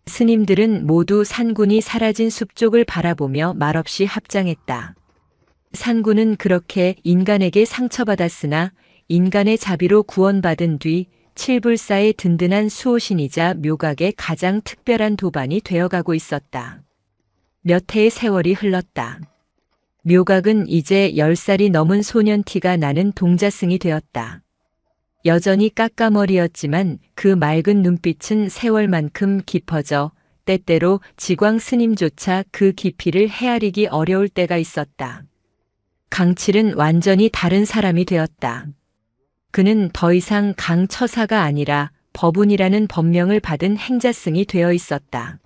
스님들은 모두 산군이 사라진 숲 쪽을 바라보며 말없이 합장했다. 산군은 그렇게 인간에게 상처받았으나 인간의 자비로 구원받은 뒤 칠불사의 든든한 수호신이자 묘각의 가장 특별한 도반이 되어가고 있었다. 몇 해의 세월이 흘렀다. 묘각은 이제 10살이 넘은 소년티가 나는 동자승이 되었다. 여전히 까까머리였지만 그 맑은 눈빛은 세월만큼 깊어져 때때로 지광 스님조차 그 깊이를 헤아리기 어려울 때가 있었다. 강칠은 완전히 다른 사람이 되었다. 그는 더 이상 강처사가 아니라 법운이라는 법명을 받은 행자승이 되어 있었다.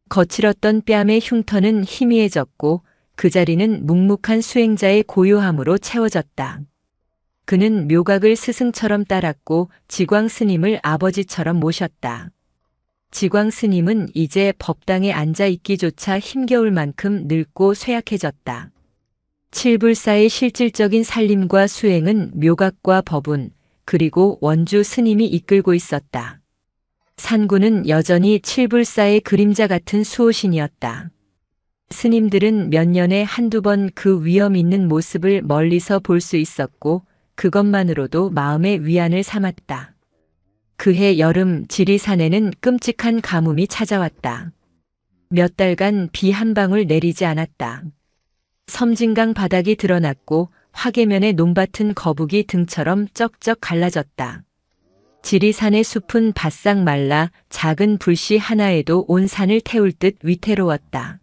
거칠었던 뺨의 흉터는 희미해졌고 그 자리는 묵묵한 수행자의 고요함으로 채워졌다. 그는 묘각을 스승처럼 따랐고 지광 스님을 아버지처럼 모셨다. 지광 스님은 이제 법당에 앉아 있기조차 힘겨울 만큼 늙고 쇠약해졌다. 칠불사의 실질적인 살림과 수행은 묘각과 법운, 그리고 원주 스님이 이끌고 있었다. 산구는 여전히 칠불사의 그림자 같은 수호신이었다. 스님들은 몇 년에 한두 번 그 위엄 있는 모습을 멀리서 볼 수 있었고 그것만으로도 마음의 위안을 삼았다. 그해 여름 지리산에는 끔찍한 가뭄이 찾아왔다. 몇 달간 비 한 방울 내리지 않았다. 섬진강 바닥이 드러났고 화계면의 논밭은 거북이 등처럼 쩍쩍 갈라졌다. 지리산의 숲은 바싹 말라 작은 불씨 하나에도 온 산을 태울 듯 위태로웠다.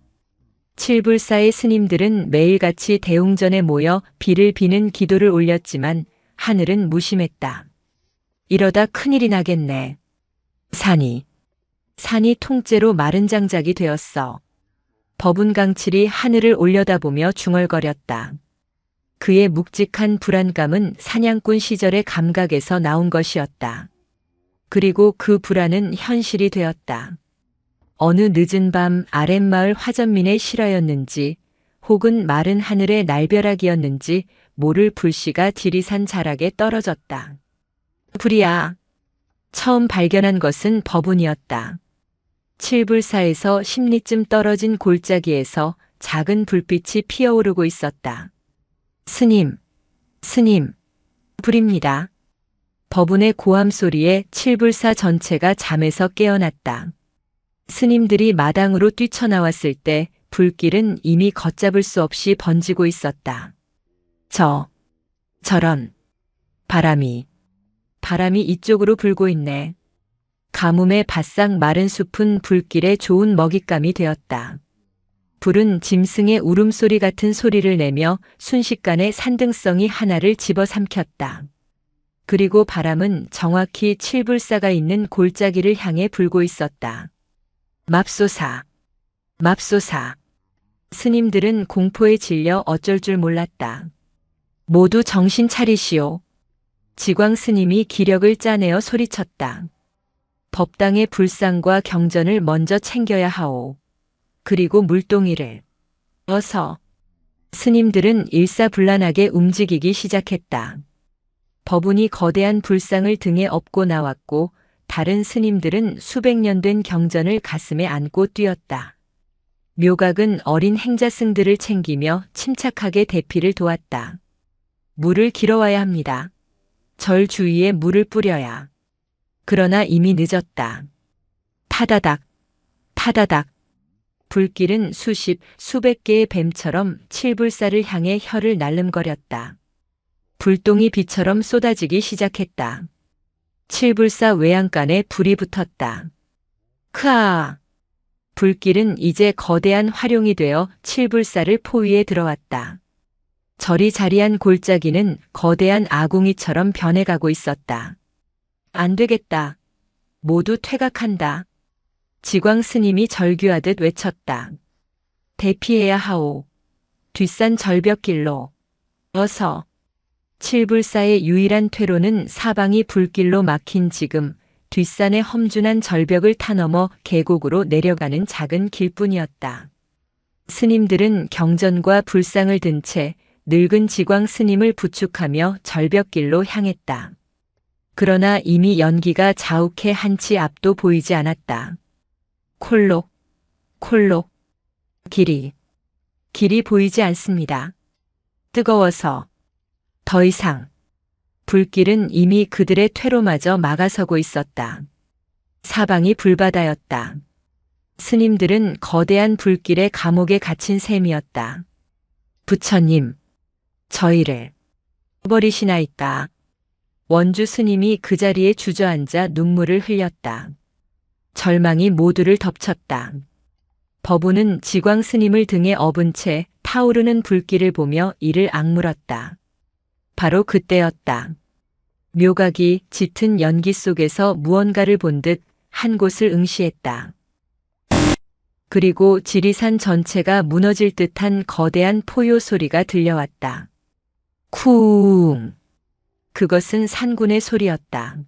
칠불사의 스님들은 매일같이 대웅전에 모여 비를 비는 기도를 올렸지만 하늘은 무심했다. 이러다 큰일이 나겠네. 산이 통째로 마른 장작이 되었어. 법운 강칠이 하늘을 올려다보며 중얼거렸다. 그의 묵직한 불안감은 사냥꾼 시절의 감각에서 나온 것이었다. 그리고 그 불안은 현실이 되었다. 어느 늦은 밤 아랫마을 화전민의 실화였는지 혹은 마른 하늘의 날벼락이었는지 모를 불씨가 지리산 자락에 떨어졌다. 불이야. 처음 발견한 것은 법운이었다. 칠불사에서 10리쯤 떨어진 골짜기에서 작은 불빛이 피어오르고 있었다. 스님, 불입니다. 법운의 고함 소리에 칠불사 전체가 잠에서 깨어났다. 스님들이 마당으로 뛰쳐나왔을 때 불길은 이미 걷잡을 수 없이 번지고 있었다. 저런. 바람이 이쪽으로 불고 있네. 가뭄에 바싹 마른 숲은 불길에 좋은 먹잇감이 되었다. 불은 짐승의 울음소리 같은 소리를 내며 순식간에 산등성이 하나를 집어삼켰다. 그리고 바람은 정확히 칠불사가 있는 골짜기를 향해 불고 있었다. 맙소사. 스님들은 공포에 질려 어쩔 줄 몰랐다. 모두 정신 차리시오. 지광 스님이 기력을 짜내어 소리쳤다. 법당의 불상과 경전을 먼저 챙겨야 하오. 그리고 물동이를. 어서. 스님들은 일사불란하게 움직이기 시작했다. 법운이 거대한 불상을 등에 업고 나왔고 다른 스님들은 수백 년 된 경전을 가슴에 안고 뛰었다. 묘각은 어린 행자승들을 챙기며 침착하게 대피를 도왔다. 물을 길어와야 합니다. 절 주위에 물을 뿌려야. 그러나 이미 늦었다. 타다닥. 불길은 수백 개의 뱀처럼 칠불사를 향해 혀를 날름거렸다. 불똥이 비처럼 쏟아지기 시작했다. 칠불사 외양간에 불이 붙었다. 크아! 불길은 이제 거대한 화룡이 되어 칠불사를 포위에 들어왔다. 저리자리한 골짜기는 거대한 아궁이처럼 변해가고 있었다. 안 되겠다. 모두 퇴각한다. 지광 스님이 절규하듯 외쳤다. 대피해야 하오. 뒷산 절벽길로. 어서. 칠불사의 유일한 퇴로는 사방이 불길로 막힌 지금 뒷산의 험준한 절벽을 타넘어 계곡으로 내려가는 작은 길뿐이었다. 스님들은 경전과 불상을 든 채 늙은 지광 스님을 부축하며 절벽길로 향했다. 그러나 이미 연기가 자욱해 한치 앞도 보이지 않았다. 콜록. 길이 보이지 않습니다. 뜨거워서. 더 이상. 불길은 이미 그들의 퇴로마저 막아서고 있었다. 사방이 불바다였다. 스님들은 거대한 불길의 감옥에 갇힌 셈이었다. 부처님, 저희를 버리시나이까. 원주 스님이 그 자리에 주저앉아 눈물을 흘렸다. 절망이 모두를 덮쳤다. 법우는 지광 스님을 등에 업은 채 타오르는 불길을 보며 이를 악물었다. 바로 그때였다. 묘각이 짙은 연기 속에서 무언가를 본 듯 한 곳을 응시했다. 그리고 지리산 전체가 무너질 듯한 거대한 포효 소리가 들려왔다. 쿵! 그것은 산군의 소리였다.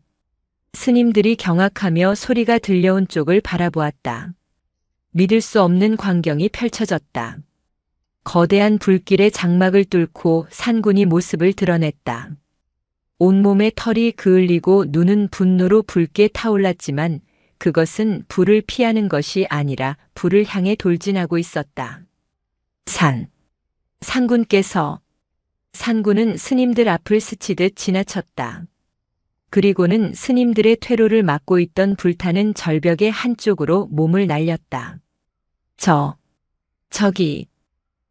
스님들이 경악하며 소리가 들려온 쪽을 바라보았다. 믿을 수 없는 광경이 펼쳐졌다. 거대한 불길의 장막을 뚫고 산군이 모습을 드러냈다. 온몸에 털이 그을리고 눈은 분노로 붉게 타올랐지만 그것은 불을 피하는 것이 아니라 불을 향해 돌진하고 있었다. 산군께서 산군은 스님들 앞을 스치듯 지나쳤다. 그리고는 스님들의 퇴로를 막고 있던 불타는 절벽의 한쪽으로 몸을 날렸다. 저기.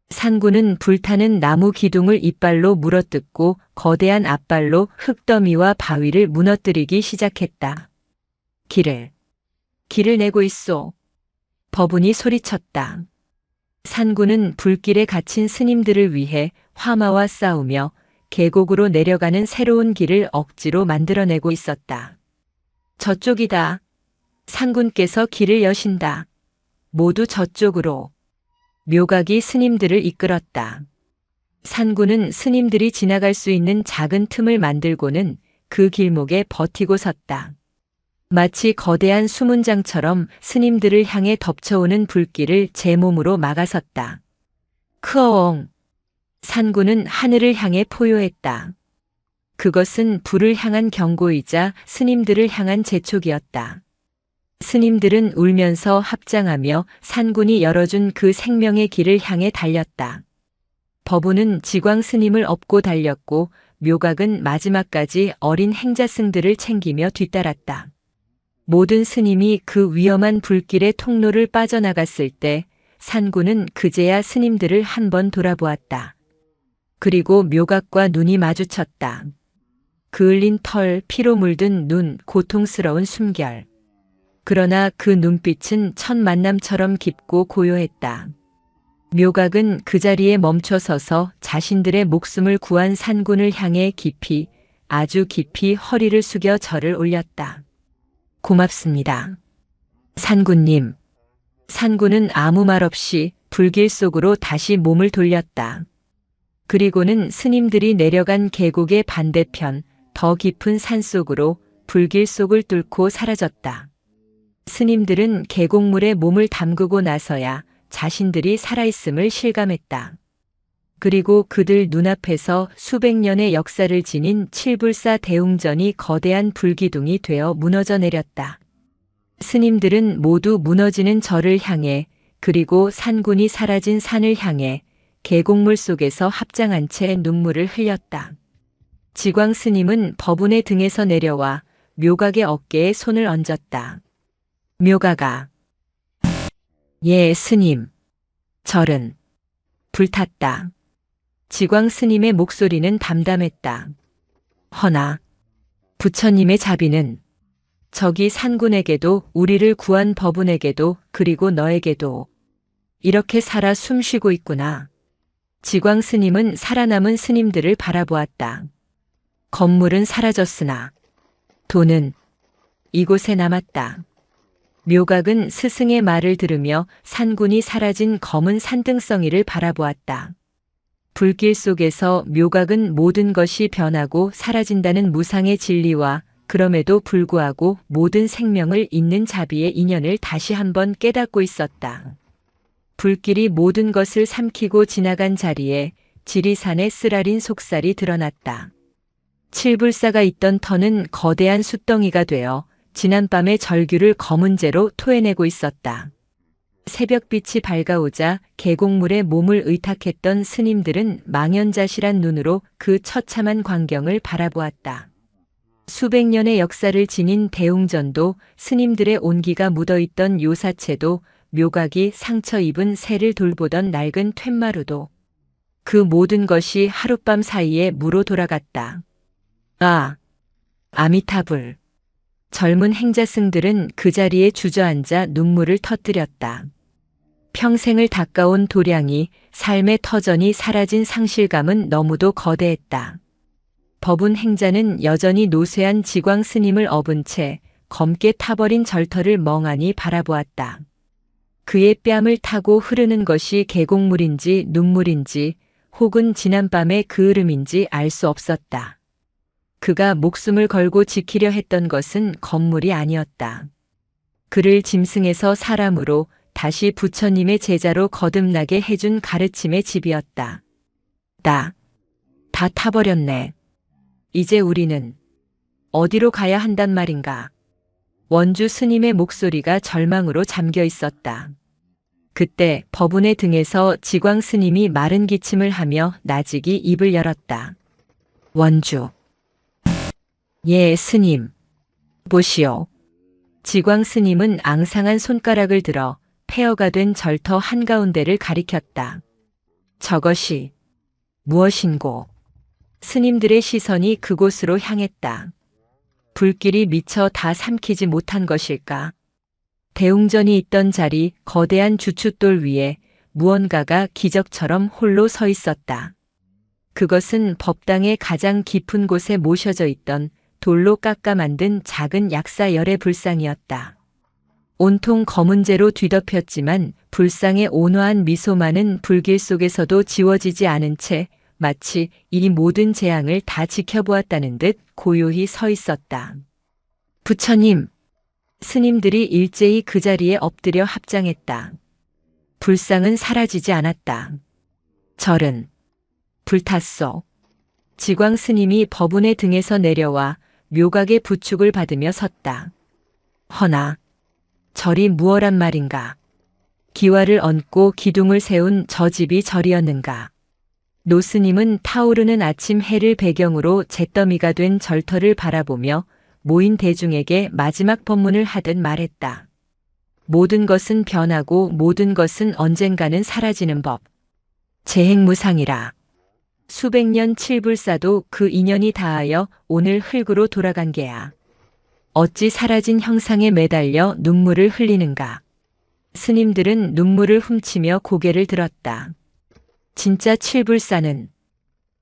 산군은 불타는 나무 기둥을 이빨로 물어뜯고 거대한 앞발로 흙더미와 바위를 무너뜨리기 시작했다. 길을 내고 있소. 법운이 소리쳤다. 산군은 불길에 갇힌 스님들을 위해 화마와 싸우며 계곡으로 내려가는 새로운 길을 억지로 만들어내고 있었다. 저쪽이다. 산군께서 길을 여신다. 모두 저쪽으로. 묘각이 스님들을 이끌었다. 산군은 스님들이 지나갈 수 있는 작은 틈을 만들고는 그 길목에 버티고 섰다. 마치 거대한 수문장처럼 스님들을 향해 덮쳐오는 불길을 제 몸으로 막아섰다. 크어엉! 산군은 하늘을 향해 포효했다. 그것은 불을 향한 경고이자 스님들을 향한 재촉이었다. 스님들은 울면서 합장하며 산군이 열어준 그 생명의 길을 향해 달렸다. 법우는 지광 스님을 업고 달렸고 묘각은 마지막까지 어린 행자승들을 챙기며 뒤따랐다. 모든 스님이 그 위험한 불길의 통로를 빠져나갔을 때 산군은 그제야 스님들을 한번 돌아보았다. 그리고 묘각과 눈이 마주쳤다. 그을린 털, 피로 물든 눈, 고통스러운 숨결. 그러나 그 눈빛은 첫 만남처럼 깊고 고요했다. 묘각은 그 자리에 멈춰 서서 자신들의 목숨을 구한 산군을 향해 깊이, 아주 깊이 허리를 숙여 절을 올렸다. 고맙습니다. 산군님. 산군은 아무 말 없이 불길 속으로 다시 몸을 돌렸다. 그리고는 스님들이 내려간 계곡의 반대편, 더 깊은 산 속으로 불길 속을 뚫고 사라졌다. 스님들은 계곡물에 몸을 담그고 나서야 자신들이 살아있음을 실감했다. 그리고 그들 눈앞에서 수백 년의 역사를 지닌 칠불사 대웅전이 거대한 불기둥이 되어 무너져 내렸다. 스님들은 모두 무너지는 절을 향해 그리고 산군이 사라진 산을 향해 계곡물 속에서 합장한 채 눈물을 흘렸다. 지광 스님은 법운의 등에서 내려와 묘각의 어깨에 손을 얹었다. 묘각아. 예, 스님. 절은 불탔다. 지광 스님의 목소리는 담담했다. 허나 부처님의 자비는 저기 산군에게도 우리를 구한 법운에게도 그리고 너에게도 이렇게 살아 숨쉬고 있구나. 지광 스님은 살아남은 스님들을 바라보았다. 건물은 사라졌으나 돈은 이곳에 남았다. 묘각은 스승의 말을 들으며 산군이 사라진 검은 산등성이를 바라보았다. 불길 속에서 묘각은 모든 것이 변하고 사라진다는 무상의 진리와 그럼에도 불구하고 모든 생명을 잇는 자비의 인연을 다시 한번 깨닫고 있었다. 불길이 모든 것을 삼키고 지나간 자리에 지리산의 쓰라린 속살이 드러났다. 칠불사가 있던 터는 거대한 숫덩이가 되어 지난밤의 절규를 검은재로 토해내고 있었다. 새벽빛이 밝아오자 계곡물에 몸을 의탁했던 스님들은 망연자실한 눈으로 그 처참한 광경을 바라보았다. 수백 년의 역사를 지닌 대웅전도 스님들의 온기가 묻어있던 요사체도 묘각이 상처 입은 새를 돌보던 낡은 툇마루도 그 모든 것이 하룻밤 사이에 무로 돌아갔다. 아! 아미타불. 젊은 행자승들은 그 자리에 주저앉아 눈물을 터뜨렸다. 평생을 닦아온 도량이, 삶의 터전이 사라진 상실감은 너무도 거대했다. 법운 행자는 여전히 노쇠한 지광 스님을 업은 채 검게 타버린 절터를 멍하니 바라보았다. 그의 뺨을 타고 흐르는 것이 계곡물인지 눈물인지 혹은 지난밤의 그을음인지 알 수 없었다. 그가 목숨을 걸고 지키려 했던 것은 건물이 아니었다. 그를 짐승에서 사람으로 다시 부처님의 제자로 거듭나게 해준 가르침의 집이었다. 다 타버렸네. 이제 우리는 어디로 가야 한단 말인가? 원주 스님의 목소리가 절망으로 잠겨 있었다. 그때 법운의 등에서 지광 스님이 마른 기침을 하며 나직이 입을 열었다. 원주. 예, 스님. 보시오. 지광 스님은 앙상한 손가락을 들어 폐허가 된 절터 한가운데를 가리켰다. 저것이 무엇인고? 스님들의 시선이 그곳으로 향했다. 불길이 미처 다 삼키지 못한 것일까? 대웅전이 있던 자리 거대한 주춧돌 위에 무언가가 기적처럼 홀로 서 있었다. 그것은 법당의 가장 깊은 곳에 모셔져 있던 돌로 깎아 만든 작은 약사 열의 불상이었다. 온통 검은 재로 뒤덮였지만 불상의 온화한 미소만은 불길 속에서도 지워지지 않은 채 마치 이 모든 재앙을 다 지켜보았다는 듯 고요히 서 있었다. 부처님! 스님들이 일제히 그 자리에 엎드려 합장했다. 불상은 사라지지 않았다. 절은 불탔소. 지광 스님이 법운의 등에서 내려와 묘각의 부축을 받으며 섰다. 허나 절이 무엇란 말인가? 기와를 얹고 기둥을 세운 저 집이 절이었는가? 노스님은 타오르는 아침 해를 배경으로 잿더미가 된 절터를 바라보며 모인 대중에게 마지막 법문을 하듯 말했다. 모든 것은 변하고 모든 것은 언젠가는 사라지는 법. 재행무상이라. 수백 년 칠불사도 그 인연이 다하여 오늘 흙으로 돌아간 게야. 어찌 사라진 형상에 매달려 눈물을 흘리는가. 스님들은 눈물을 훔치며 고개를 들었다. 진짜 칠불사는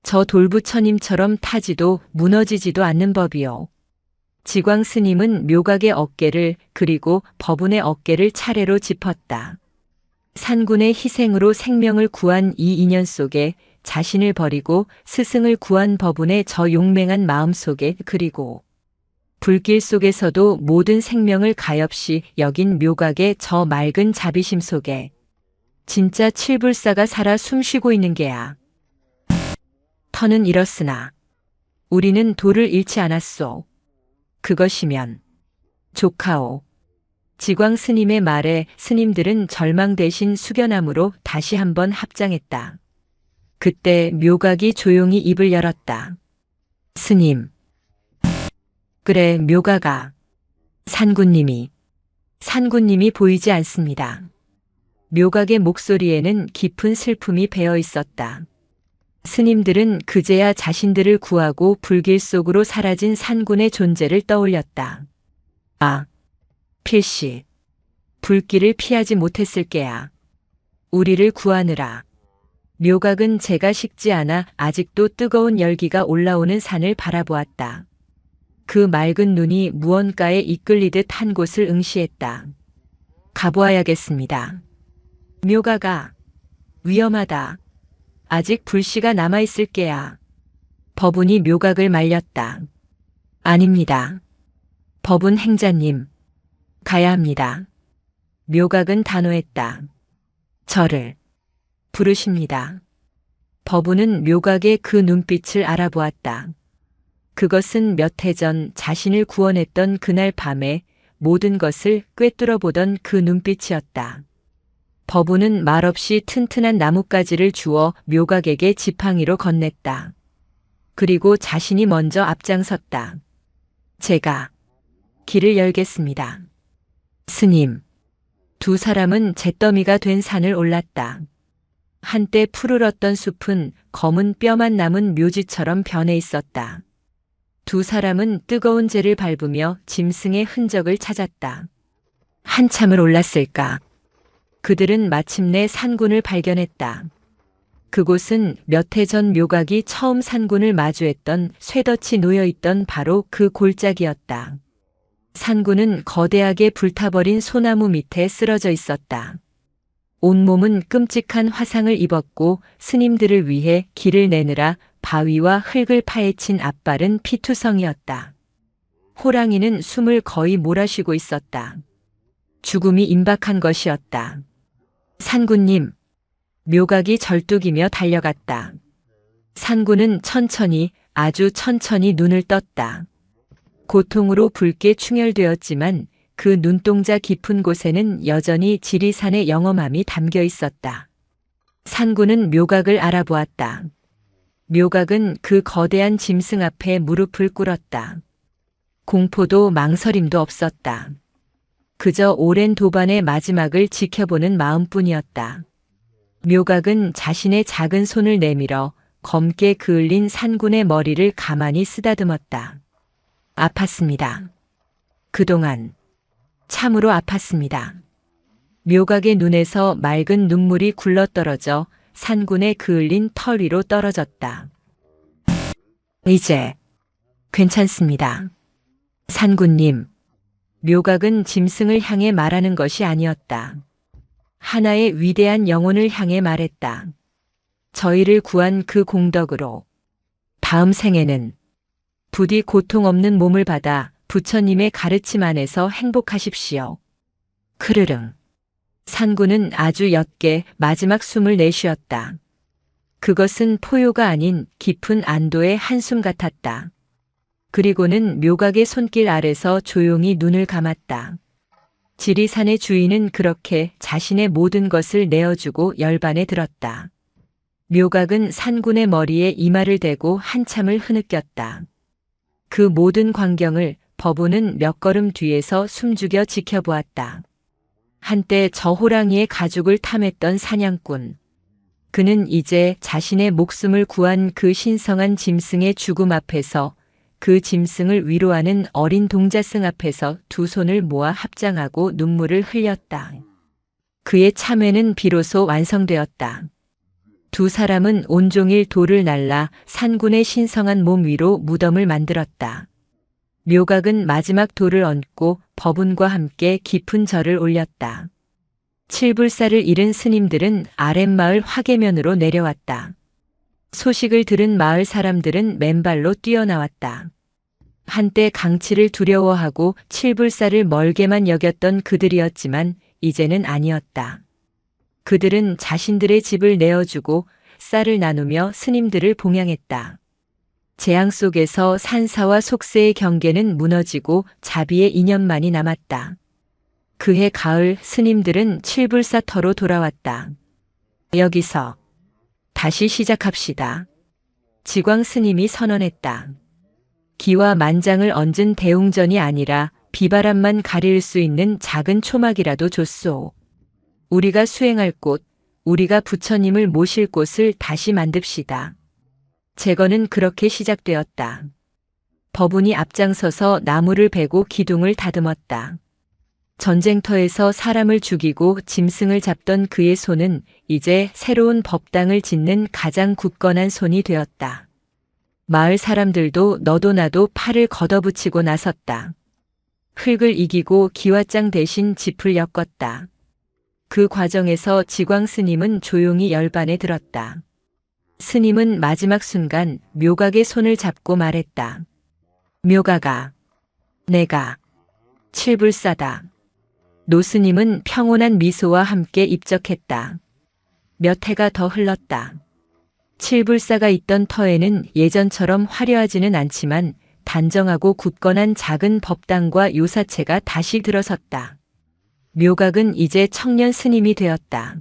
저 돌부처님처럼 타지도 무너지지도 않는 법이요. 지광 스님은 묘각의 어깨를 그리고 법운의 어깨를 차례로 짚었다. 산군의 희생으로 생명을 구한 이 인연 속에 자신을 버리고 스승을 구한 법운의 저 용맹한 마음 속에 그리고 불길 속에서도 모든 생명을 가엾이 여긴 묘각의 저 맑은 자비심 속에 진짜 칠불사가 살아 숨쉬고 있는 게야. 터는 이렇으나 우리는 도를 잃지 않았소. 그것이면 조카오. 지광 스님의 말에 스님들은 절망 대신 숙연함으로 다시 한번 합장했다. 그때 묘각이 조용히 입을 열었다. 스님. 그래, 묘각아. 산군님이 보이지 않습니다. 묘각의 목소리에는 깊은 슬픔이 배어 있었다. 스님들은 그제야 자신들을 구하고 불길 속으로 사라진 산군의 존재를 떠올렸다. 아, 필시. 불길을 피하지 못했을 게야. 우리를 구하느라. 묘각은 제가 식지 않아 아직도 뜨거운 열기가 올라오는 산을 바라보았다. 그 맑은 눈이 무언가에 이끌리듯 한 곳을 응시했다. 가보아야겠습니다. 묘각아, 위험하다. 아직 불씨가 남아있을 게야. 법운이 묘각을 말렸다. 아닙니다. 법운 행자님, 가야 합니다. 묘각은 단호했다. 저를 부르십니다. 법운은 묘각의 그 눈빛을 알아보았다. 그것은 몇 해 전 자신을 구원했던 그날 밤에 모든 것을 꿰뚫어 보던 그 눈빛이었다. 법운은 말없이 튼튼한 나뭇가지를 주어 묘각에게 지팡이로 건넸다. 그리고 자신이 먼저 앞장섰다. 제가 길을 열겠습니다. 스님. 두 사람은 잿더미가 된 산을 올랐다. 한때 푸르렀던 숲은 검은 뼈만 남은 묘지처럼 변해 있었다. 두 사람은 뜨거운 재를 밟으며 짐승의 흔적을 찾았다. 한참을 올랐을까. 그들은 마침내 산군을 발견했다. 그곳은 몇 해 전 묘각이 처음 산군을 마주했던 쇠덫이 놓여있던 바로 그 골짜기였다. 산군은 거대하게 불타버린 소나무 밑에 쓰러져 있었다. 온몸은 끔찍한 화상을 입었고 스님들을 위해 길을 내느라 바위와 흙을 파헤친 앞발은 피투성이었다. 호랑이는 숨을 거의 몰아쉬고 있었다. 죽음이 임박한 것이었다. 산군님, 묘각이 절뚝이며 달려갔다. 산군은 천천히, 아주 천천히 눈을 떴다. 고통으로 붉게 충혈되었지만 그 눈동자 깊은 곳에는 여전히 지리산의 영험함이 담겨 있었다. 산군은 묘각을 알아보았다. 묘각은 그 거대한 짐승 앞에 무릎을 꿇었다. 공포도 망설임도 없었다. 그저 오랜 도반의 마지막을 지켜보는 마음뿐이었다. 묘각은 자신의 작은 손을 내밀어 검게 그을린 산군의 머리를 가만히 쓰다듬었다. 아팠습니다. 그동안 참으로 아팠습니다. 묘각의 눈에서 맑은 눈물이 굴러떨어져 산군의 그을린 털 위로 떨어졌다. 이제 괜찮습니다. 산군님, 묘각은 짐승을 향해 말하는 것이 아니었다. 하나의 위대한 영혼을 향해 말했다. 저희를 구한 그 공덕으로 다음 생에는 부디 고통 없는 몸을 받아 부처님의 가르침 안에서 행복하십시오. 크르릉. 산군은 아주 옅게 마지막 숨을 내쉬었다. 그것은 포효가 아닌 깊은 안도의 한숨 같았다. 그리고는 묘각의 손길 아래서 조용히 눈을 감았다. 지리산의 주인은 그렇게 자신의 모든 것을 내어주고 열반에 들었다. 묘각은 산군의 머리에 이마를 대고 한참을 흐느꼈다. 그 모든 광경을 법운은 몇 걸음 뒤에서 숨죽여 지켜보았다. 한때 저 호랑이의 가죽을 탐했던 사냥꾼. 그는 이제 자신의 목숨을 구한 그 신성한 짐승의 죽음 앞에서, 그 짐승을 위로하는 어린 동자승 앞에서 두 손을 모아 합장하고 눈물을 흘렸다. 그의 참회는 비로소 완성되었다. 두 사람은 온종일 돌을 날라 산군의 신성한 몸 위로 무덤을 만들었다. 묘각은 마지막 돌을 얹고 법운과 함께 깊은 절을 올렸다. 칠불사를 잃은 스님들은 아랫마을 화계면으로 내려왔다. 소식을 들은 마을 사람들은 맨발로 뛰어나왔다. 한때 강치를 두려워하고 칠불사를 멀게만 여겼던 그들이었지만 이제는 아니었다. 그들은 자신들의 집을 내어주고 쌀을 나누며 스님들을 봉양했다. 재앙 속에서 산사와 속세의 경계는 무너지고 자비의 인연만이 남았다. 그해 가을 스님들은 칠불사터로 돌아왔다. 여기서 다시 시작합시다. 지광 스님이 선언했다. 기와 만장을 얹은 대웅전이 아니라 비바람만 가릴 수 있는 작은 초막이라도 줬소. 우리가 수행할 곳, 우리가 부처님을 모실 곳을 다시 만듭시다. 재건은 그렇게 시작되었다. 법운이 앞장서서 나무를 베고 기둥을 다듬었다. 전쟁터에서 사람을 죽이고 짐승을 잡던 그의 손은 이제 새로운 법당을 짓는 가장 굳건한 손이 되었다. 마을 사람들도 너도 나도 팔을 걷어붙이고 나섰다. 흙을 이기고 기와장 대신 짚을 엮었다. 그 과정에서 지광 스님은 조용히 열반에 들었다. 스님은 마지막 순간 묘각의 손을 잡고 말했다. 묘각아, 내가 칠불사다. 노스님은 평온한 미소와 함께 입적했다. 몇 해가 더 흘렀다. 칠불사가 있던 터에는 예전처럼 화려하지는 않지만 단정하고 굳건한 작은 법당과 요사체가 다시 들어섰다. 묘각은 이제 청년 스님이 되었다.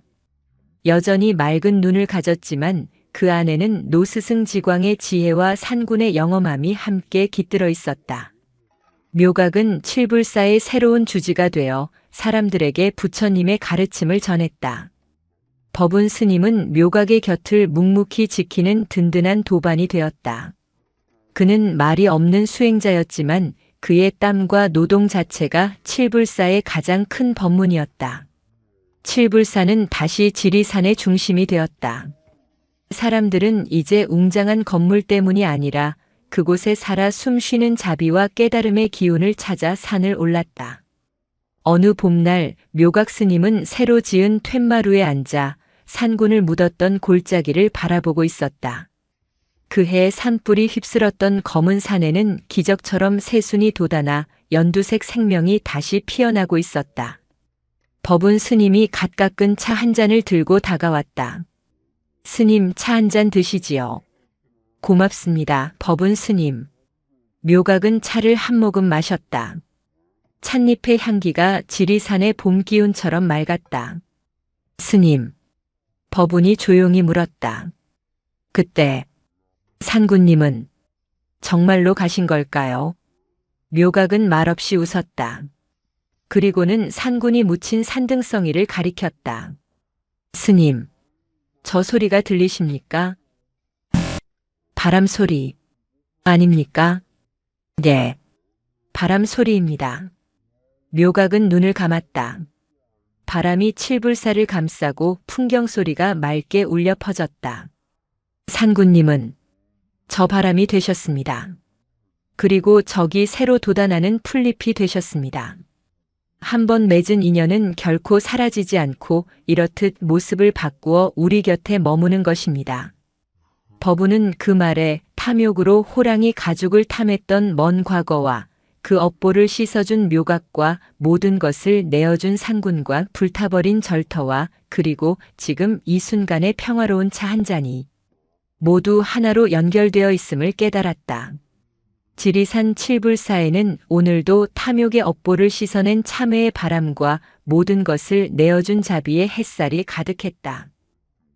여전히 맑은 눈을 가졌지만 그 안에는 노스승 지광의 지혜와 산군의 영험함이 함께 깃들어 있었다. 묘각은 칠불사의 새로운 주지가 되어 사람들에게 부처님의 가르침을 전했다. 법운 스님은 묘각의 곁을 묵묵히 지키는 든든한 도반이 되었다. 그는 말이 없는 수행자였지만 그의 땀과 노동 자체가 칠불사의 가장 큰 법문이었다. 칠불사는 다시 지리산의 중심이 되었다. 사람들은 이제 웅장한 건물 때문이 아니라 그곳에 살아 숨쉬는 자비와 깨달음의 기운을 찾아 산을 올랐다. 어느 봄날 묘각 스님은 새로 지은 툇마루에 앉아 산군을 묻었던 골짜기를 바라보고 있었다. 그해 산불이 휩쓸었던 검은 산에는 기적처럼 새순이 돋아나 연두색 생명이 다시 피어나고 있었다. 법운 스님이 갓 깎은 차 한 잔을 들고 다가왔다. 스님, 차 한 잔 드시지요. 고맙습니다, 법운 스님. 묘각은 차를 한 모금 마셨다. 찻잎의 향기가 지리산의 봄 기운처럼 맑았다. 스님. 법운이 조용히 물었다. 그때 산군님은 정말로 가신 걸까요? 묘각은 말없이 웃었다. 그리고는 산군이 묻힌 산등성이를 가리켰다. 스님, 저 소리가 들리십니까? 바람 소리 아닙니까? 네, 바람 소리입니다. 묘각은 눈을 감았다. 바람이 칠불사를 감싸고 풍경 소리가 맑게 울려 퍼졌다. 산군님은 저 바람이 되셨습니다. 그리고 저기 새로 돋아나는 풀잎이 되셨습니다. 한번 맺은 인연은 결코 사라지지 않고 이렇듯 모습을 바꾸어 우리 곁에 머무는 것입니다. 법운은 그 말에 탐욕으로 호랑이 가죽을 탐했던 먼 과거와 그 업보를 씻어준 묘각과 모든 것을 내어준 산군과 불타버린 절터와 그리고 지금 이 순간의 평화로운 차 한 잔이 모두 하나로 연결되어 있음을 깨달았다. 지리산 칠불사에는 오늘도 탐욕의 업보를 씻어낸 참회의 바람과 모든 것을 내어준 자비의 햇살이 가득했다.